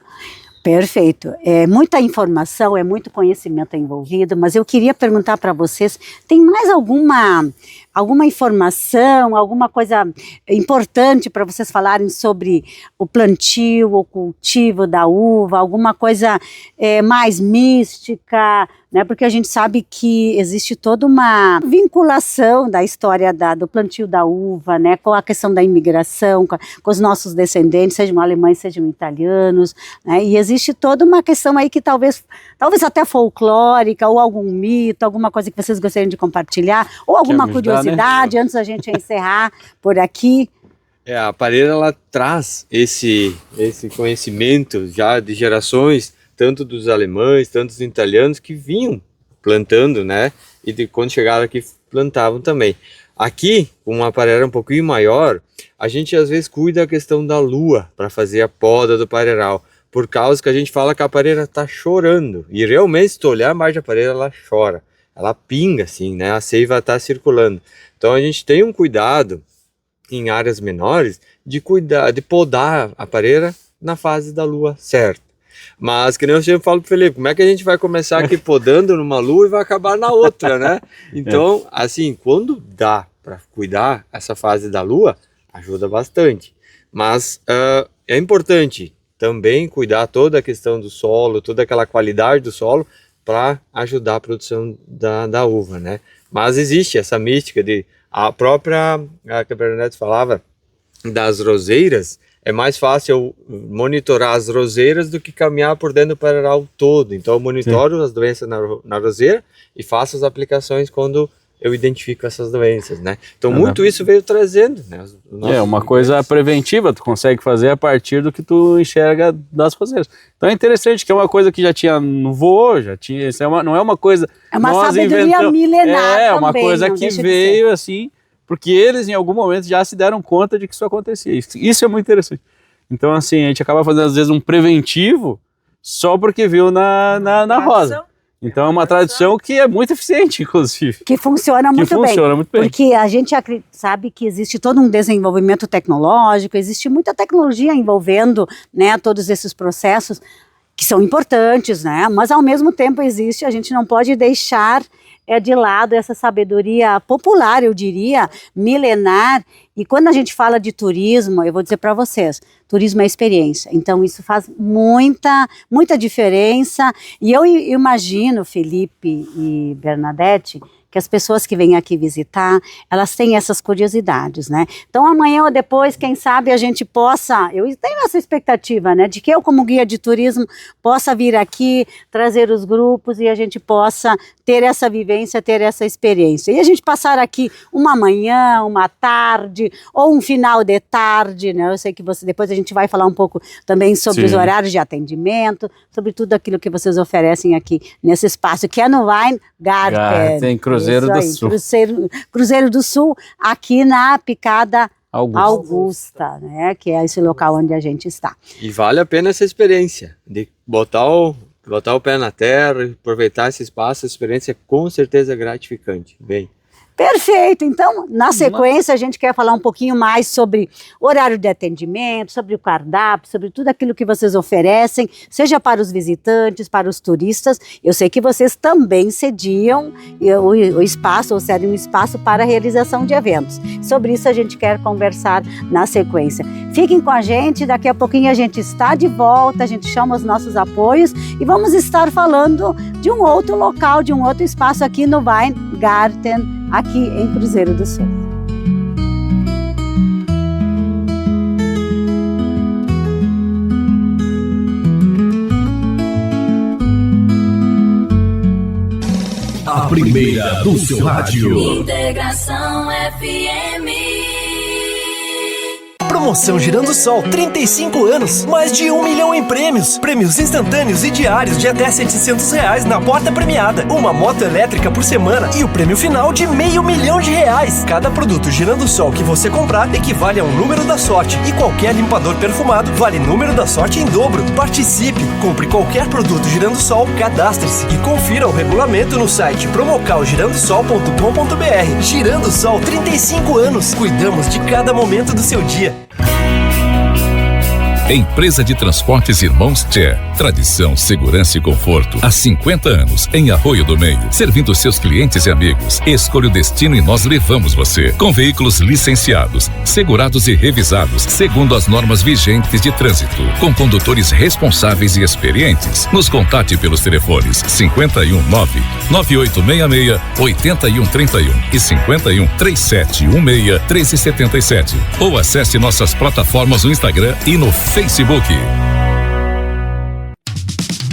Perfeito. É muita informação, é muito conhecimento envolvido, mas eu queria perguntar para vocês, tem mais alguma informação, alguma coisa importante para vocês falarem sobre o plantio, o cultivo da uva, alguma coisa mais mística, né? Porque a gente sabe que existe toda uma vinculação da história do plantio da uva, né? Com a questão da imigração, com os nossos descendentes, sejam alemães, sejam italianos, né? E existe toda uma questão aí que talvez até folclórica, ou algum mito, alguma coisa que vocês gostariam de compartilhar, ou alguma curiosidade, antes da gente encerrar por aqui. A pareira, ela traz esse conhecimento já de gerações, tanto dos alemães, tanto dos italianos, que vinham plantando, né? E quando chegaram aqui, plantavam também. Aqui, com uma pareira um pouquinho maior, a gente às vezes cuida da questão da lua para fazer a poda do parreiral, por causa que a gente fala que a pareira está chorando. E realmente, se tu olhar a margem da pareira, ela chora. Ela pinga assim, né? A seiva está circulando. Então a gente tem um cuidado em áreas menores de podar a pareira na fase da lua certa. Mas, que nem eu sempre falo pro Felipe, como é que a gente vai começar aqui podando numa lua e vai acabar na outra, né? Então, assim, quando dá para cuidar essa fase da lua, ajuda bastante. Mas é importante também cuidar toda a questão do solo, toda aquela qualidade do solo para ajudar a produção da uva, né? Mas existe essa mística de a que a Bernadette falava das roseiras. É mais fácil eu monitorar as roseiras do que caminhar por dentro do parreiral todo. Então eu monitoro as doenças na roseira e faço as aplicações quando eu identifico essas doenças, né? Então muito isso veio trazendo, né? Uma coisa preventiva, tu consegue fazer a partir do que tu enxerga das roseiras. Então é interessante que é uma coisa que já tinha no vô, já tinha, isso não é uma coisa... É uma sabedoria milenar É uma coisa que veio assim... Porque eles, em algum momento, já se deram conta de que isso acontecia. Isso é muito interessante. Então, assim, a gente acaba fazendo, às vezes, um preventivo só porque viu na rosa. Então, é uma tradição que é muito eficiente, inclusive. Que funciona muito bem. Porque a gente sabe que existe todo um desenvolvimento tecnológico, existe muita tecnologia envolvendo, né, todos esses processos que são importantes, né? Mas, ao mesmo tempo, a gente não pode deixar de lado essa sabedoria popular, eu diria, milenar. E quando a gente fala de turismo, eu vou dizer para vocês, turismo é experiência. Então isso faz muita diferença. E eu imagino, Felipe e Bernadette, que as pessoas que vêm aqui visitar, elas têm essas curiosidades, né? Então amanhã ou depois, quem sabe a gente possa, eu tenho essa expectativa, né, de que eu como guia de turismo possa vir aqui, trazer os grupos e a gente possa ter essa vivência, ter essa experiência. E a gente passar aqui uma manhã, uma tarde ou um final de tarde, né? Eu sei que depois a gente vai falar um pouco também sobre os horários de atendimento, sobre tudo aquilo que vocês oferecem aqui nesse espaço, que é no Weingarten. Tem Cruzeiro do Sul. Cruzeiro do Sul, aqui na Picada Augusta, né? Que é esse local onde a gente está. E vale a pena essa experiência de botar o pé na terra, aproveitar esse espaço. A experiência com certeza é gratificante. Bem. Perfeito, então na sequência a gente quer falar um pouquinho mais sobre horário de atendimento, sobre o cardápio, sobre tudo aquilo que vocês oferecem, seja para os visitantes, para os turistas. Eu sei que vocês também cediam o espaço, ou cedem um espaço para a realização de eventos. Sobre isso a gente quer conversar na sequência. Fiquem com a gente, daqui a pouquinho a gente está de volta, a gente chama os nossos apoios e vamos estar falando de um outro local, de um outro espaço aqui no Weingarten, aqui em Cruzeiro do Sul. A primeira do seu rádio. Integração FM. Promoção Girando Sol, 35 anos, mais de 1 milhão em prêmios. Prêmios instantâneos e diários de até R$700 na porta premiada. Uma moto elétrica por semana e o prêmio final de R$500 mil. Cada produto Girando Sol que você comprar equivale a um número da sorte. E qualquer limpador perfumado vale número da sorte em dobro. Participe, compre qualquer produto Girando Sol, cadastre-se e confira o regulamento no site promocalgirandosol.com.br. Girando Sol, 35 anos. Cuidamos de cada momento do seu dia. Empresa de Transportes Irmãos Tchê. Tradição, segurança e conforto. Há 50 anos, em Arroio do Meio. Servindo seus clientes e amigos. Escolha o destino e nós levamos você. Com veículos licenciados, segurados e revisados, segundo as normas vigentes de trânsito. Com condutores responsáveis e experientes. Nos contate pelos telefones 519-9866-8131 e 51-3716-1377. Ou acesse nossas plataformas no Instagram e no Facebook.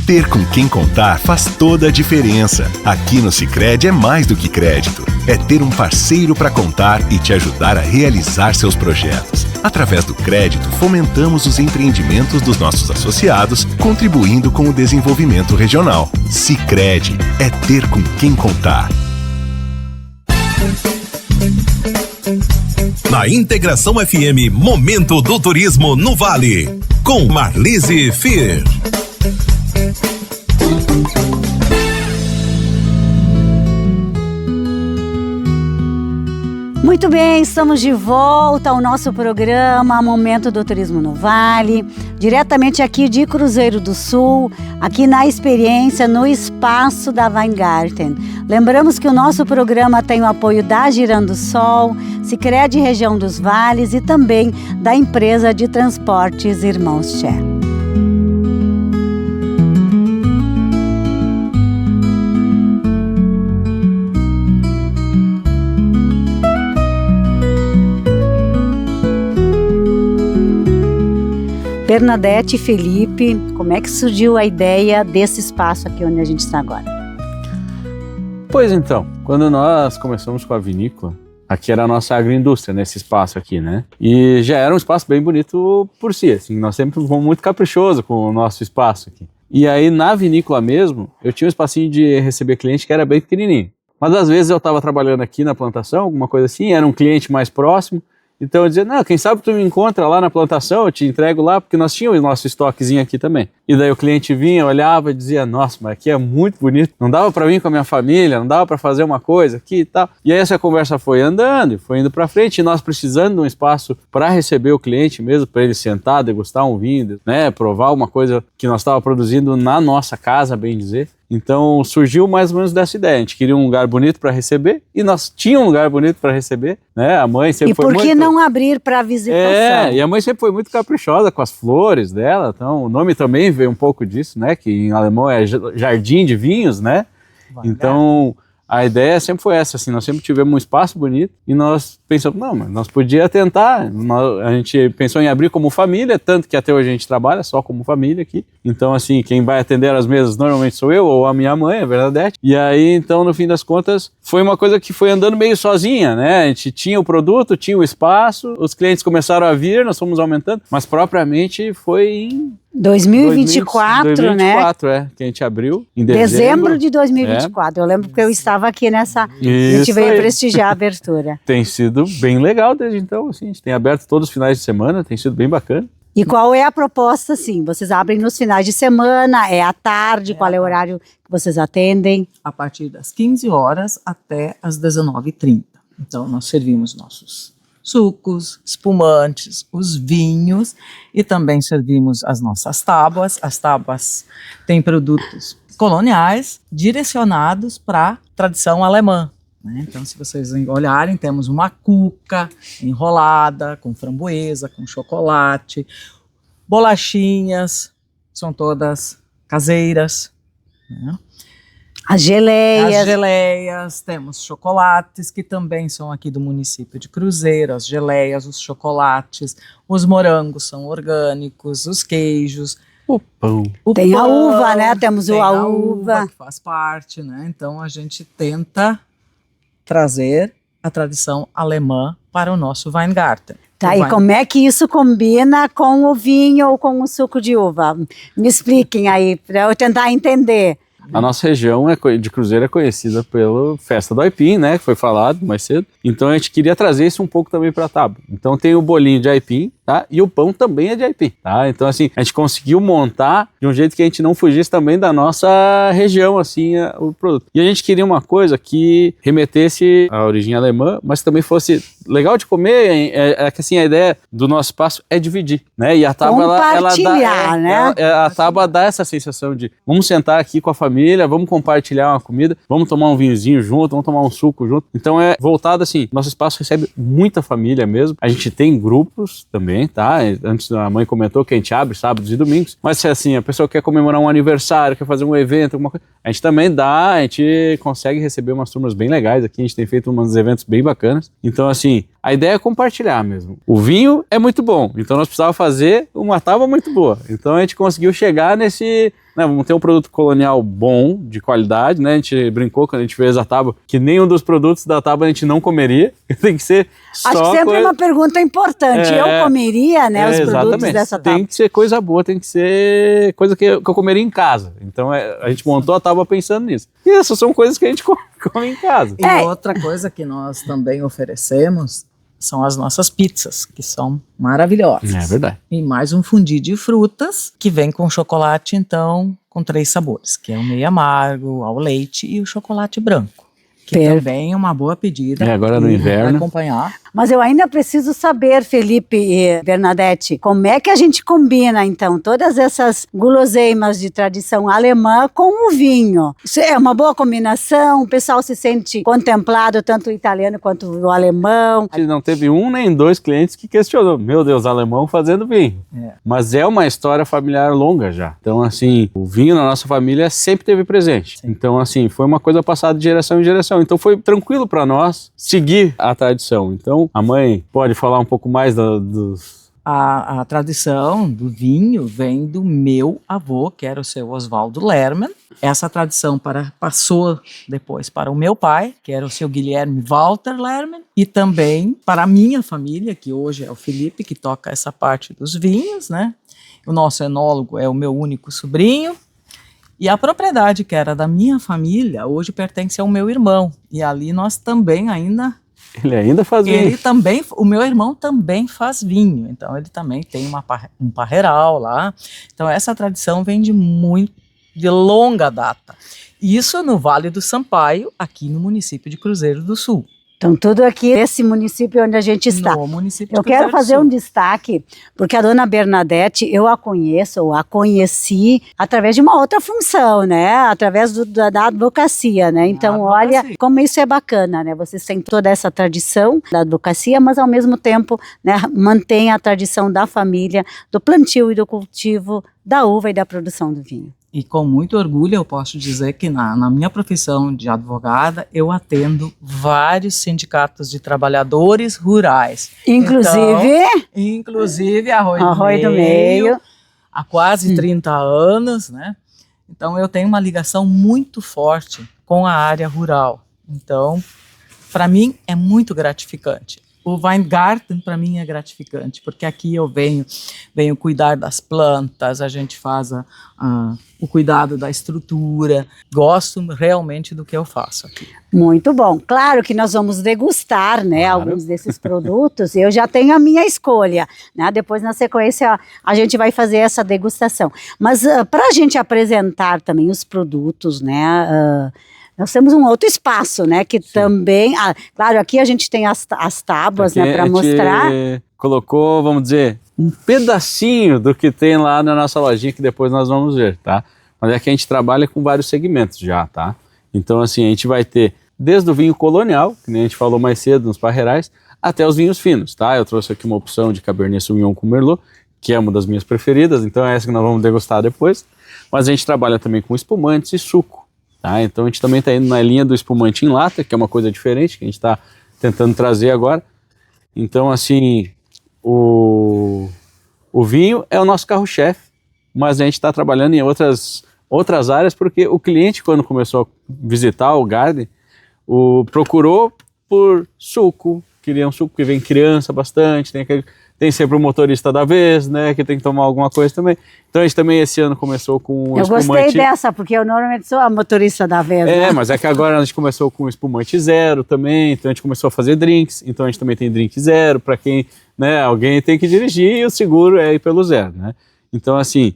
Ter com quem contar faz toda a diferença. Aqui no Sicredi é mais do que crédito. É ter um parceiro para contar e te ajudar a realizar seus projetos. Através do crédito, fomentamos os empreendimentos dos nossos associados, contribuindo com o desenvolvimento regional. Sicredi é ter com quem contar. Na Integração FM, Momento do Turismo no Vale, com Marlise Fier. Muito bem, estamos de volta ao nosso programa Momento do Turismo no Vale, diretamente aqui de Cruzeiro do Sul, aqui na experiência, no espaço da Weingarten. Lembramos que o nosso programa tem o apoio da Girando Sol, Sicredi Região dos Vales e também da empresa de transportes Irmãos Tchê. Bernadette e Felipe, como é que surgiu a ideia desse espaço aqui onde a gente está agora? Pois então, quando nós começamos com a vinícola, aqui era a nossa agroindústria, nesse espaço aqui, né? E já era um espaço bem bonito por si, assim, nós sempre fomos muito caprichosos com o nosso espaço aqui. E aí na vinícola mesmo, eu tinha um espacinho de receber cliente que era bem pequenininho. Mas às vezes eu estava trabalhando aqui na plantação, alguma coisa assim, era um cliente mais próximo, então eu dizia, não, quem sabe tu me encontra lá na plantação, eu te entrego lá, porque nós tínhamos o nosso estoquezinho aqui também. E daí o cliente vinha, olhava e dizia, nossa, mas aqui é muito bonito, não dava para vir com a minha família, não dava para fazer uma coisa aqui e tal. E aí essa conversa foi andando e foi indo para frente, e nós precisando de um espaço para receber o cliente mesmo, para ele sentar, degustar um vinho, né, provar uma coisa que nós estávamos produzindo na nossa casa, bem dizer. Então surgiu mais ou menos dessa ideia, a gente queria um lugar bonito para receber e nós tínhamos um lugar bonito para receber, né? A mãe sempre foi muito... E por que não abrir para visitação? E a mãe sempre foi muito caprichosa com as flores dela, então o nome também veio um pouco disso, né? Que em alemão é Jardim de Vinhos, né? Então a ideia sempre foi essa, assim, nós sempre tivemos um espaço bonito e nós pensamos, não, mas nós podíamos tentar, a gente pensou em abrir como família, tanto que até hoje a gente trabalha só como família aqui, então assim, quem vai atender as mesas normalmente sou eu ou a minha mãe, a Bernadette, e aí então no fim das contas foi uma coisa que foi andando meio sozinha, né, a gente tinha o produto, tinha o espaço, os clientes começaram a vir, nós fomos aumentando, mas propriamente foi em 2024, né? 2024, que a gente abriu em dezembro de 2024. Eu lembro que eu estava aqui nessa... a gente veio prestigiar a abertura. Tem sido bem legal desde então, assim, a gente tem aberto todos os finais de semana, tem sido bem bacana. E qual é a proposta, assim? Vocês abrem nos finais de semana, é à tarde, qual é o horário que vocês atendem? A partir das 15 horas até as 19h30. Então, nós servimos nossos sucos, espumantes, os vinhos e também servimos as nossas tábuas. As tábuas têm produtos coloniais direcionados para a tradição alemã. Né? Então, se vocês olharem, temos uma cuca enrolada com framboesa, com chocolate, bolachinhas, são todas caseiras, né? As geleias, temos chocolates que também são aqui do município de Cruzeiro, as geleias, os chocolates, os morangos são orgânicos, os queijos, o pão. Tem a uva, né? Temos a uva que faz parte, né? Então a gente tenta trazer a tradição alemã para o nosso Weingarten. Tá, e como é que isso combina com o vinho ou com o suco de uva? Me expliquem aí, para eu tentar entender. A nossa região de Cruzeiro é conhecida pela festa do aipim, né, que foi falado mais cedo. Então a gente queria trazer isso um pouco também para a tábua. Então tem o bolinho de aipim, tá? E o pão também é de aipim, tá? Então assim, a gente conseguiu montar de um jeito que a gente não fugisse também da nossa região, assim, o produto. E a gente queria uma coisa que remetesse à origem alemã, mas também fosse legal de comer. É que assim, a ideia do nosso espaço é dividir, né? E a tábua, ela dá, né? A tábua dá essa sensação de vamos sentar aqui com a família, vamos compartilhar uma comida, vamos tomar um vinhozinho junto, vamos tomar um suco junto. Então é voltado assim, nosso espaço recebe muita família mesmo. A gente tem grupos também, tá? Antes a mãe comentou que a gente abre sábados e domingos, mas se assim, a pessoa quer comemorar um aniversário, quer fazer um evento, alguma coisa, a gente também dá, a gente consegue receber umas turmas bem legais aqui, a gente tem feito uns eventos bem bacanas. Então assim, a ideia é compartilhar mesmo. O vinho é muito bom, então nós precisávamos fazer uma tábua muito boa. Então a gente conseguiu chegar nesse... vamos ter um produto colonial bom, de qualidade, né? A gente brincou quando a gente fez a tábua que nenhum dos produtos da tábua a gente não comeria. Tem que ser só... Acho que sempre é uma pergunta importante. Eu comeria, né, os produtos dessa tábua? Tem que ser coisa boa, tem que ser coisa que eu comeria em casa. Então a gente montou a tábua pensando nisso. E essas são coisas que a gente come em casa. E outra coisa que nós também oferecemos são as nossas pizzas, que são maravilhosas. É verdade. E mais um fundi de frutas, que vem com chocolate, então, com 3 sabores, que é o meio amargo, ao leite e o chocolate branco. Que também é uma boa pedida. Agora no inverno. Acompanhar. Mas eu ainda preciso saber, Felipe e Bernadette, como é que a gente combina, então, todas essas guloseimas de tradição alemã com o vinho? Isso é uma boa combinação? O pessoal se sente contemplado, tanto o italiano quanto o alemão? Não teve um nem 2 clientes que questionou. Meu Deus, alemão fazendo vinho. Mas é uma história familiar longa já. Então, assim, o vinho na nossa família sempre teve presente. Sim. Então, assim, foi uma coisa passada de geração em geração. Então, foi tranquilo para nós seguir a tradição. Então, a mãe pode falar um pouco mais dos... A tradição do vinho vem do meu avô, que era o seu Oswaldo Lerman. Essa tradição passou depois para o meu pai, que era o seu Guilherme Walter Lerman, e também para a minha família, que hoje é o Felipe, que toca essa parte dos vinhos, né? O nosso enólogo é o meu único sobrinho. E a propriedade que era da minha família, hoje pertence ao meu irmão. E ali nós também ainda... Ele ainda faz vinho. O meu irmão também faz vinho, então ele também tem um parreiral lá. Então essa tradição vem de longa data. Isso no Vale do Sampaio, aqui no município de Cruzeiro do Sul. Então, tudo aqui nesse município onde a gente está. No município de Eu quero fazer um destaque, porque a dona Bernadette, eu a conheci através de uma outra função, né? Através da advocacia, né? Então, olha como isso é bacana, né? Vocês têm toda essa tradição da advocacia, mas ao mesmo tempo, né, mantém a tradição da família, do plantio e do cultivo da uva e da produção do vinho. E com muito orgulho eu posso dizer que na minha profissão de advogada eu atendo vários sindicatos de trabalhadores rurais. Inclusive Arroio do Meio, há quase 30 anos, né? Então eu tenho uma ligação muito forte com a área rural. Então, para mim é muito gratificante. O Weingarten para mim é gratificante, porque aqui eu venho cuidar das plantas, a gente faz o cuidado da estrutura, gosto realmente do que eu faço aqui. Muito bom. Claro que nós vamos degustar, né, alguns desses produtos. Eu já tenho a minha escolha, né? Depois, na sequência, a gente vai fazer essa degustação. Mas para a gente apresentar também os produtos, né, nós temos um outro espaço, né, que também... claro, aqui a gente tem as tábuas, né, para mostrar. Colocou, vamos dizer, um pedacinho do que tem lá na nossa lojinha, que depois nós vamos ver, tá? Mas é que a gente trabalha com vários segmentos já, tá? Então, assim, a gente vai ter desde o vinho colonial, que nem a gente falou mais cedo, nos parreirais, até os vinhos finos, tá? Eu trouxe aqui uma opção de Cabernet Sauvignon com Merlot, que é uma das minhas preferidas, então é essa que nós vamos degustar depois. Mas a gente trabalha também com espumantes e suco. Tá, então a gente também está indo na linha do espumante em lata, que é uma coisa diferente, que a gente está tentando trazer agora. Então, assim, o vinho é o nosso carro-chefe, mas a gente está trabalhando em outras áreas, porque o cliente, quando começou a visitar o Garden, procurou por suco, queria um suco, porque vem criança bastante, tem sempre o motorista da vez, né, que tem que tomar alguma coisa também. Então a gente também esse ano começou com Eu gostei dessa, porque eu normalmente sou a motorista da vez. É, né? mas é que agora a gente começou com espumante zero também, então a gente começou a fazer drinks, então a gente também tem drink zero, para quem, né, alguém tem que dirigir e o seguro é ir pelo zero, né. Então assim,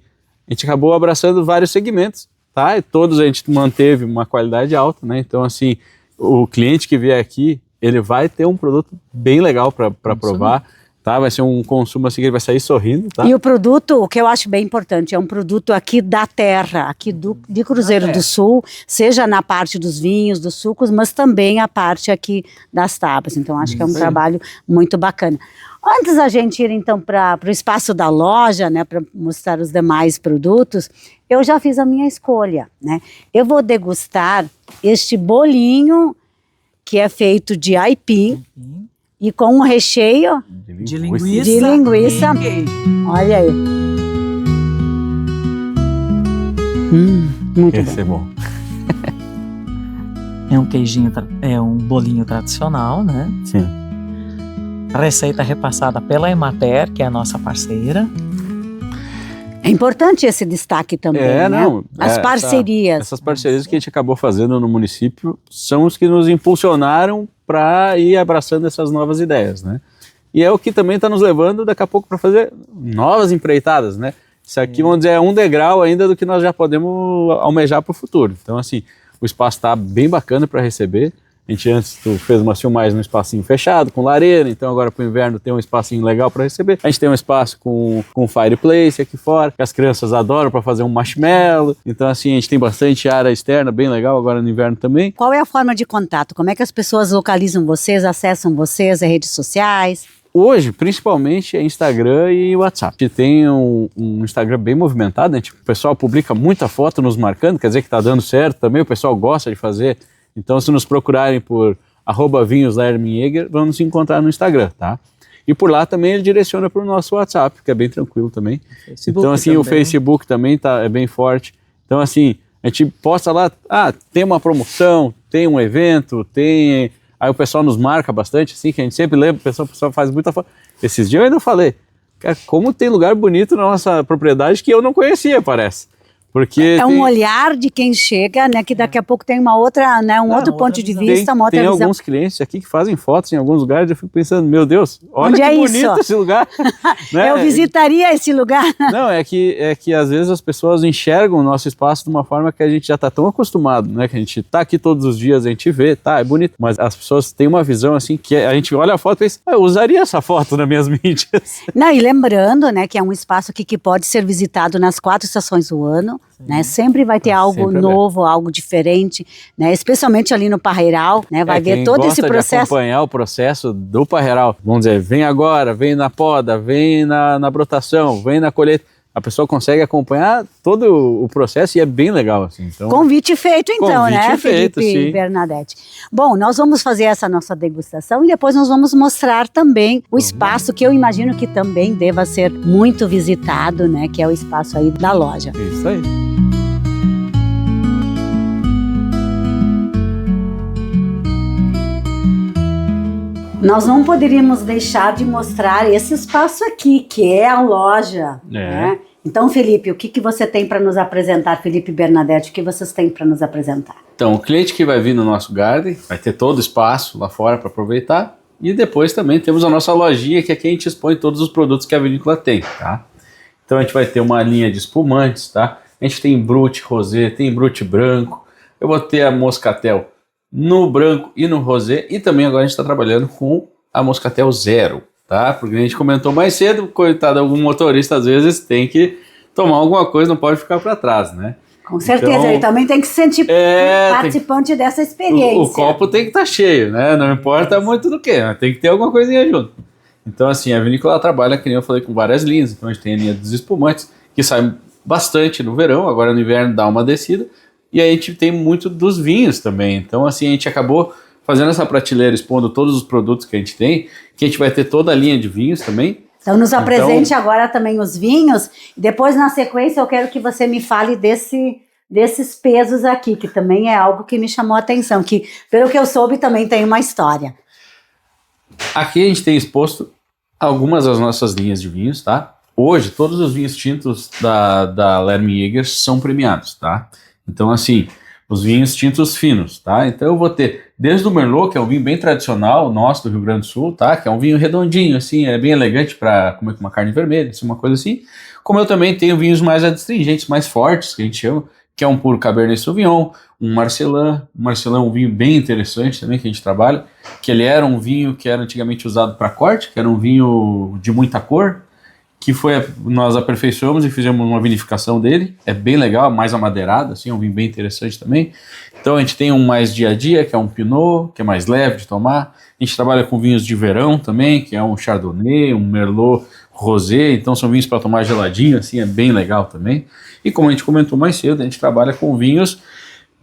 a gente acabou abraçando vários segmentos, tá, e todos a gente manteve uma qualidade alta, né, então assim, o cliente que vier aqui, ele vai ter um produto bem legal para provar. Tá, vai ser um consumo assim que ele vai sair sorrindo, tá? E o produto, o que eu acho bem importante, é um produto aqui da terra, aqui de Cruzeiro do Sul, seja na parte dos vinhos, dos sucos, mas também a parte aqui das tábuas. Então acho que é um trabalho muito bacana. Antes a gente ir então para o espaço da loja, né, para mostrar os demais produtos, eu já fiz a minha escolha, né? Eu vou degustar este bolinho que é feito de aipim. E com um recheio de linguiça. De linguiça. Olha aí. Muito Esse bom. É bom. É um queijinho, é um bolinho tradicional, né? Sim. A receita repassada pela Emater, que é a nossa parceira. É importante esse destaque também, né? Não. As parcerias. Essas parcerias que a gente acabou fazendo no município são os que nos impulsionaram para ir abraçando essas novas ideias, né? E é o que também está nos levando daqui a pouco para fazer novas empreitadas, né? Isso aqui, vamos dizer, é um degrau ainda do que nós já podemos almejar para o futuro. Então, assim, o espaço está bem bacana para receber. A gente antes fez umas filmagens num espacinho fechado, com lareira, então agora para o inverno tem um espacinho legal para receber. A gente tem um espaço com fireplace aqui fora, que as crianças adoram para fazer um marshmallow. Então assim, a gente tem bastante área externa, bem legal agora no inverno também. Qual é a forma de contato? Como é que as pessoas localizam vocês, acessam vocês, redes sociais? Hoje, principalmente, é Instagram e WhatsApp. A gente tem um Instagram bem movimentado, né? Tipo, o pessoal publica muita foto nos marcando, quer dizer que está dando certo também, o pessoal gosta de fazer. Então, se nos procurarem por @vinhos_lermenjäger, vão nos encontrar no Instagram, tá? E por lá também ele direciona para o nosso WhatsApp, que é bem tranquilo também. Então, assim, o Facebook também é bem forte. Então, assim, a gente posta lá, tem uma promoção, tem um evento, tem... Aí o pessoal nos marca bastante, assim, que a gente sempre lembra, o pessoal faz muita foto. Esses dias eu ainda falei, cara, como tem lugar bonito na nossa propriedade que eu não conhecia, parece. Porque um olhar de quem chega, né, que daqui a pouco tem uma outra, né, outro ponto de vista, uma outra visão. Tem alguns clientes aqui que fazem fotos em alguns lugares, eu fico pensando, meu Deus, olha que bonito esse lugar. Né? Eu visitaria esse lugar. Não, é que às vezes as pessoas enxergam o nosso espaço de uma forma que a gente já está tão acostumado, né, que a gente tá aqui todos os dias, a gente vê, é bonito, mas as pessoas têm uma visão assim, que a gente olha a foto e pensa, eu usaria essa foto nas minhas mídias. Não, e lembrando, né, que é um espaço aqui que pode ser visitado nas 4 estações do ano, né? Sempre vai ter algo novo, algo diferente, né? Especialmente ali no Parreiral, né? Vai ver todo esse processo. De acompanhar o processo do Parreiral, vamos dizer, vem agora, vem na poda, vem na brotação, vem na colheita. A pessoa consegue acompanhar todo o processo e é bem legal, assim. Então, convite feito, então, né, feito, Felipe e Bernadette? Bom, nós vamos fazer essa nossa degustação e depois nós vamos mostrar também o espaço que eu imagino que também deva ser muito visitado, né, que é o espaço aí da loja. Isso aí. Nós não poderíamos deixar de mostrar esse espaço aqui, que é a loja, né? Então, Felipe, o que você tem para nos apresentar, Felipe e Bernadette, o que vocês têm para nos apresentar? Então, o cliente que vai vir no nosso garden vai ter todo o espaço lá fora para aproveitar e depois também temos a nossa lojinha, que aqui a gente expõe todos os produtos que a vinícola tem, tá? Então, a gente vai ter uma linha de espumantes, tá? A gente tem Brut Rosé, tem Brut Branco, eu vou ter a Moscatel no branco e no rosé, e também agora a gente está trabalhando com a Moscatel Zero, tá? Porque a gente comentou mais cedo, coitado, algum motorista às vezes tem que tomar alguma coisa, não pode ficar para trás, né? Com certeza, então, ele também tem que se sentir participante dessa experiência. O copo tem que estar cheio, né? Não importa muito do que, mas tem que ter alguma coisinha junto. Então, assim, a vinícola trabalha, que nem eu falei, com várias linhas. Então, a gente tem a linha dos espumantes, que sai bastante no verão, agora no inverno dá uma descida. E aí a gente tem muito dos vinhos também. Então, assim, a gente acabou fazendo essa prateleira, expondo todos os produtos que a gente tem, que a gente vai ter toda a linha de vinhos também. Então, nos apresente agora também os vinhos. Depois, na sequência, eu quero que você me fale desses pesos aqui, que também é algo que me chamou a atenção, que, pelo que eu soube, também tem uma história. Aqui a gente tem exposto algumas das nossas linhas de vinhos, tá? Hoje, todos os vinhos tintos da Lerman Jäger são premiados, tá? Então, assim, os vinhos tintos finos, tá? Então eu vou ter desde o Merlot, que é um vinho bem tradicional nosso do Rio Grande do Sul, tá? Que é um vinho redondinho, assim, é bem elegante para comer com uma carne vermelha, assim, uma coisa assim. Como eu também tenho vinhos mais adstringentes, mais fortes, que a gente chama, que é um puro Cabernet Sauvignon, um Marcelin. O Marcelin é um vinho bem interessante também que a gente trabalha, que ele era um vinho que era antigamente usado para corte, que era um vinho de muita cor, que nós aperfeiçoamos e fizemos uma vinificação dele. É bem legal, mais amadeirado, assim, é um vinho bem interessante também. Então a gente tem um mais dia a dia, que é um Pinot, que é mais leve de tomar. A gente trabalha com vinhos de verão também, que é um Chardonnay, um Merlot Rosé, então são vinhos para tomar geladinho, assim, é bem legal também. E como a gente comentou mais cedo, a gente trabalha com vinhos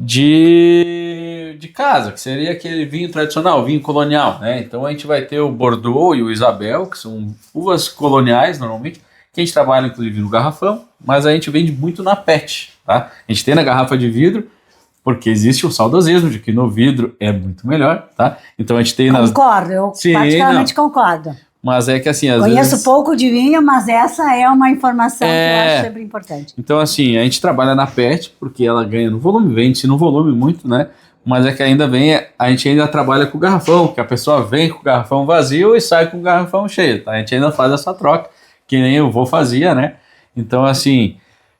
de casa, que seria aquele vinho tradicional, vinho colonial, né? Então a gente vai ter o Bordeaux e o Isabel, que são uvas coloniais normalmente, que a gente trabalha inclusive no garrafão, mas a gente vende muito na PET, tá? A gente tem na garrafa de vidro, porque existe o saudosismo de que no vidro é muito melhor, tá? Então a gente tem Concordo, eu particularmente concordo. Mas é que assim, às Conheço vezes... pouco de vinho, mas essa é uma informação que eu acho sempre importante. Então assim, a gente trabalha na PET, porque ela ganha no volume, vende-se no volume muito, né? Mas é que a gente ainda trabalha com o garrafão, que a pessoa vem com o garrafão vazio e sai com o garrafão cheio, tá? A gente ainda faz essa troca, que nem eu fazia, né? Então assim,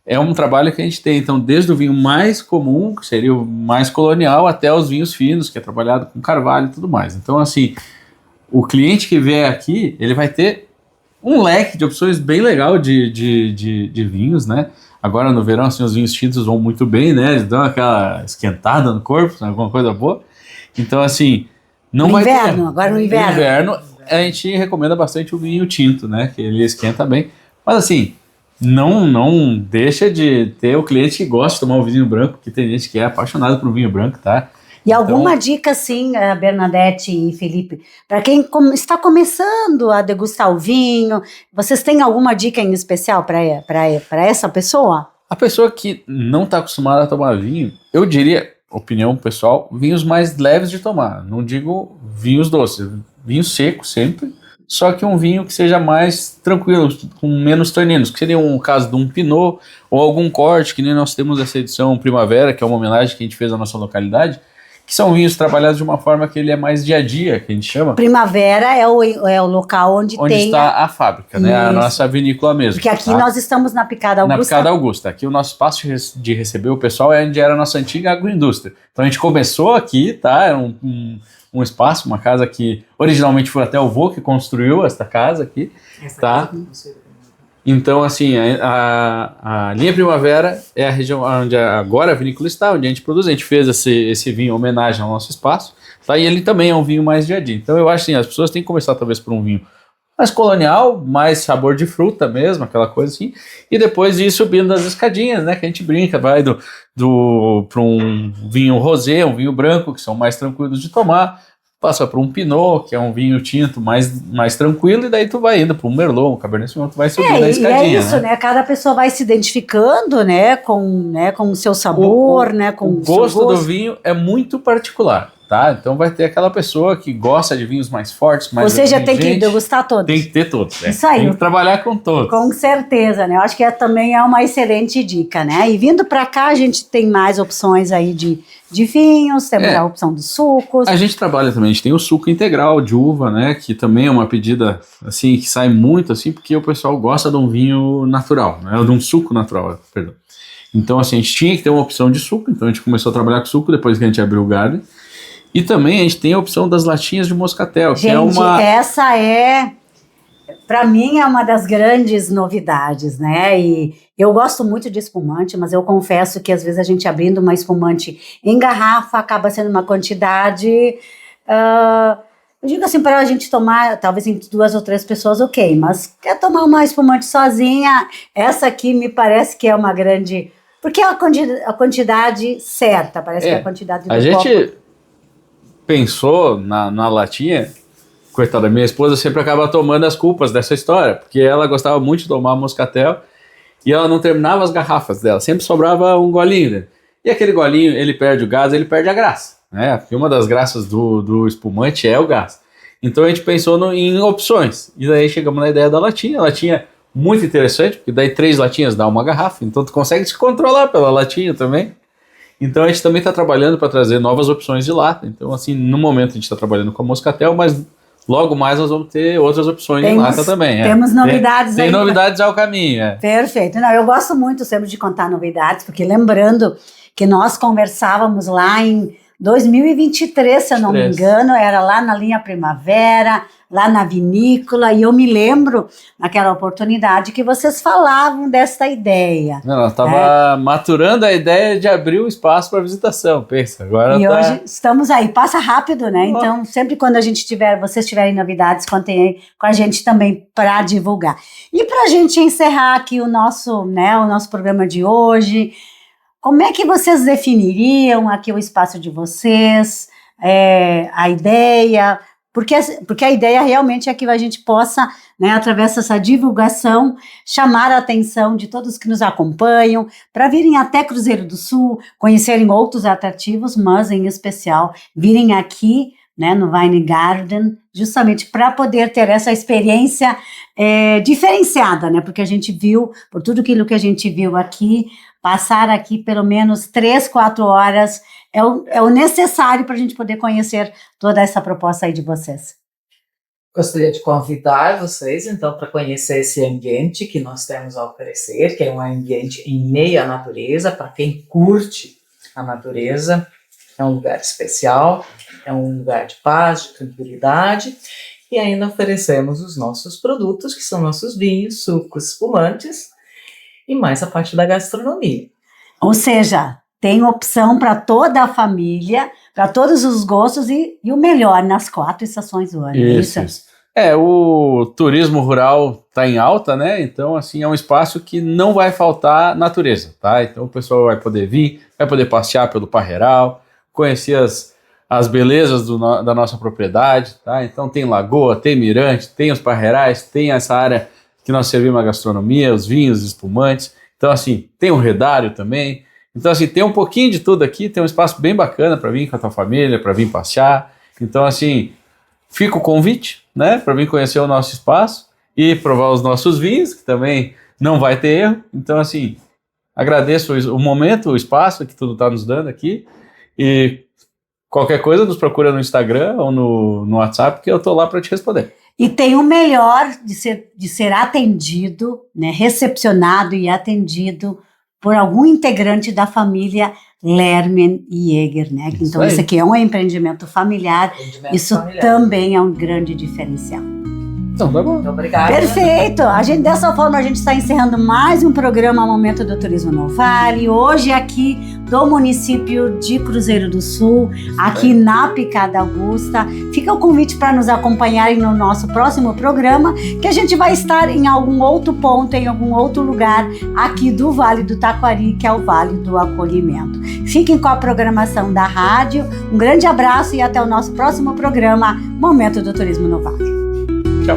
é um trabalho que a gente tem, então desde o vinho mais comum, que seria o mais colonial, até os vinhos finos, que é trabalhado com carvalho e tudo mais. Então assim, o cliente que vier aqui, ele vai ter um leque de opções bem legal de vinhos, né? Agora no verão, assim, os vinhos tintos vão muito bem, né? Eles dão aquela esquentada no corpo, né? Alguma coisa boa. Então, assim, não vai ter... Agora no inverno. No inverno, a gente recomenda bastante o vinho tinto, né? Que ele esquenta bem. Mas, assim, não deixa de ter o cliente que gosta de tomar o vinho branco, que tem gente que é apaixonado por vinho branco, tá? E alguma dica, sim, Bernadette e Felipe, para quem está começando a degustar o vinho, vocês têm alguma dica em especial para essa pessoa? A pessoa que não está acostumada a tomar vinho, eu diria, opinião pessoal, vinhos mais leves de tomar. Não digo vinhos doces, vinho seco sempre, só que um vinho que seja mais tranquilo, com menos taninos, que seria um caso de um Pinot ou algum corte, que nem nós temos essa edição Primavera, que é uma homenagem que a gente fez à nossa localidade, que são vinhos trabalhados de uma forma que ele é mais dia a dia, que a gente chama. Primavera é o local onde está a fábrica, né? A nossa vinícola mesmo. Porque aqui nós estamos na Picada Augusta. Na Picada Augusta. Aqui o nosso espaço de receber o pessoal é onde era a nossa antiga agroindústria. Então a gente começou aqui, tá? Era um espaço, uma casa que originalmente foi até o vô que construiu esta casa aqui, tá? Então, assim, a linha Primavera é a região onde agora a vinícola está, onde a gente produz. A gente fez esse vinho em homenagem ao nosso espaço, tá? E ele também é um vinho mais dia a dia. Então, eu acho assim, as pessoas têm que começar talvez por um vinho mais colonial, mais sabor de fruta mesmo, aquela coisa assim. E depois ir subindo das escadinhas, né? Que a gente brinca, vai para um vinho rosé, um vinho branco, que são mais tranquilos de tomar. Passa para um Pinot, que é um vinho tinto mais tranquilo, e daí tu vai indo para um Merlot, um Cabernet Sauvignon, tu vai subindo a escadinha. E é isso, né? Cada pessoa vai se identificando, né? Com o seu sabor, né? Com o gosto do vinho é muito particular, tá? Então vai ter aquela pessoa que gosta de vinhos mais fortes, mais Ou seja, tem que degustar todos. Tem que ter todos, né? Isso aí. Tem que trabalhar com todos. Com certeza, né? Eu acho que também é uma excelente dica, né? E vindo para cá, a gente tem mais opções aí de vinhos, temos a opção dos sucos. A gente trabalha também, a gente tem o suco integral de uva, né? Que também é uma pedida, assim, que sai muito, assim, porque o pessoal gosta de um vinho natural, né? De um suco natural, perdão. Então, assim, a gente tinha que ter uma opção de suco, então a gente começou a trabalhar com suco depois que a gente abriu o Garden. E também a gente tem a opção das latinhas de moscatel, gente, que é uma... essa para mim é uma das grandes novidades, né? E eu gosto muito de espumante, mas eu confesso que às vezes a gente abrindo uma espumante em garrafa acaba sendo uma quantidade... eu digo assim, para a gente tomar, talvez em 2 ou 3 pessoas, ok, mas quer tomar uma espumante sozinha, essa aqui me parece que é uma grande... Porque é a quantidade certa, parece que é a quantidade do copo. A gente pensou na latinha... Coitada, minha esposa sempre acaba tomando as culpas dessa história, porque ela gostava muito de tomar moscatel e ela não terminava as garrafas dela, sempre sobrava um golinho, né? E aquele golinho, ele perde o gás, ele perde a graça, né? Porque uma das graças do espumante é o gás. Então a gente pensou em opções. E daí chegamos na ideia da latinha. A latinha muito interessante, porque daí 3 latinhas dá uma garrafa. Então tu consegue se controlar pela latinha também. Então a gente também está trabalhando para trazer novas opções de lata. Então assim, no momento a gente está trabalhando com a Moscatel, mas logo mais nós vamos ter outras opções de lata também. Temos novidades tem aí. Tem novidades ao caminho. Perfeito. Não, eu gosto muito sempre de contar novidades, porque lembrando que nós conversávamos lá em 2023, se eu não me engano, era lá na linha Primavera, lá na vinícola, e eu me lembro naquela oportunidade que vocês falavam dessa ideia. Ela estava maturando a ideia de abrir o espaço para visitação, pensa, agora hoje estamos aí, passa rápido, né? Então, sempre quando a gente vocês tiverem novidades, contem aí com a gente também para divulgar. E para a gente encerrar aqui o nosso programa de hoje, como é que vocês definiriam aqui o espaço de vocês, a ideia? Porque a ideia realmente é que a gente possa, né, através dessa divulgação, chamar a atenção de todos que nos acompanham, para virem até Cruzeiro do Sul, conhecerem outros atrativos, mas em especial virem aqui, né, no Vine Garden, justamente para poder ter essa experiência diferenciada, né, porque a gente viu, por tudo aquilo que a gente viu aqui, passar aqui pelo menos 3-4 horas é o necessário para a gente poder conhecer toda essa proposta aí de vocês. Gostaria de convidar vocês, então, para conhecer esse ambiente que nós temos a oferecer, que é um ambiente em meio à natureza, para quem curte a natureza. É um lugar especial, é um lugar de paz, de tranquilidade, e ainda oferecemos os nossos produtos, que são nossos vinhos, sucos, espumantes, e mais a parte da gastronomia. Ou seja, tem opção para toda a família, para todos os gostos e o melhor, nas 4 estações do ano. Isso. O turismo rural está em alta, né? Então, assim, é um espaço que não vai faltar natureza, tá? Então o pessoal vai poder vir, vai poder passear pelo Parreiral, conhecer as belezas da nossa propriedade, tá? Então tem lagoa, tem mirante, tem os parreirais, tem essa área que nós servimos a gastronomia, os vinhos, os espumantes. Então, assim, tem um redário também. Então, assim, tem um pouquinho de tudo aqui, tem um espaço bem bacana para vir com a tua família, para vir passear. Então, assim, fica o convite, né, para vir conhecer o nosso espaço e provar os nossos vinhos, que também não vai ter erro. Então, assim, agradeço o momento, o espaço que tudo está nos dando aqui. E qualquer coisa, nos procura no Instagram ou no WhatsApp, que eu estou lá para te responder. E tem o melhor de ser atendido, né, recepcionado e atendido por algum integrante da família Lerman e Jäger, né? Então, isso aqui é um empreendimento familiar. Também é um grande diferencial. Então, tá bom. Muito obrigada. Perfeito. Dessa forma, a gente está encerrando mais um programa Momento do Turismo no Vale. Hoje aqui do município de Cruzeiro do Sul, aqui na Picada Augusta. Fica o convite para nos acompanharem no nosso próximo programa, que a gente vai estar em algum outro ponto, em algum outro lugar aqui do Vale do Taquari, que é o Vale do Acolhimento. Fiquem com a programação da rádio. Um grande abraço e até o nosso próximo programa Momento do Turismo no Vale. Tchau.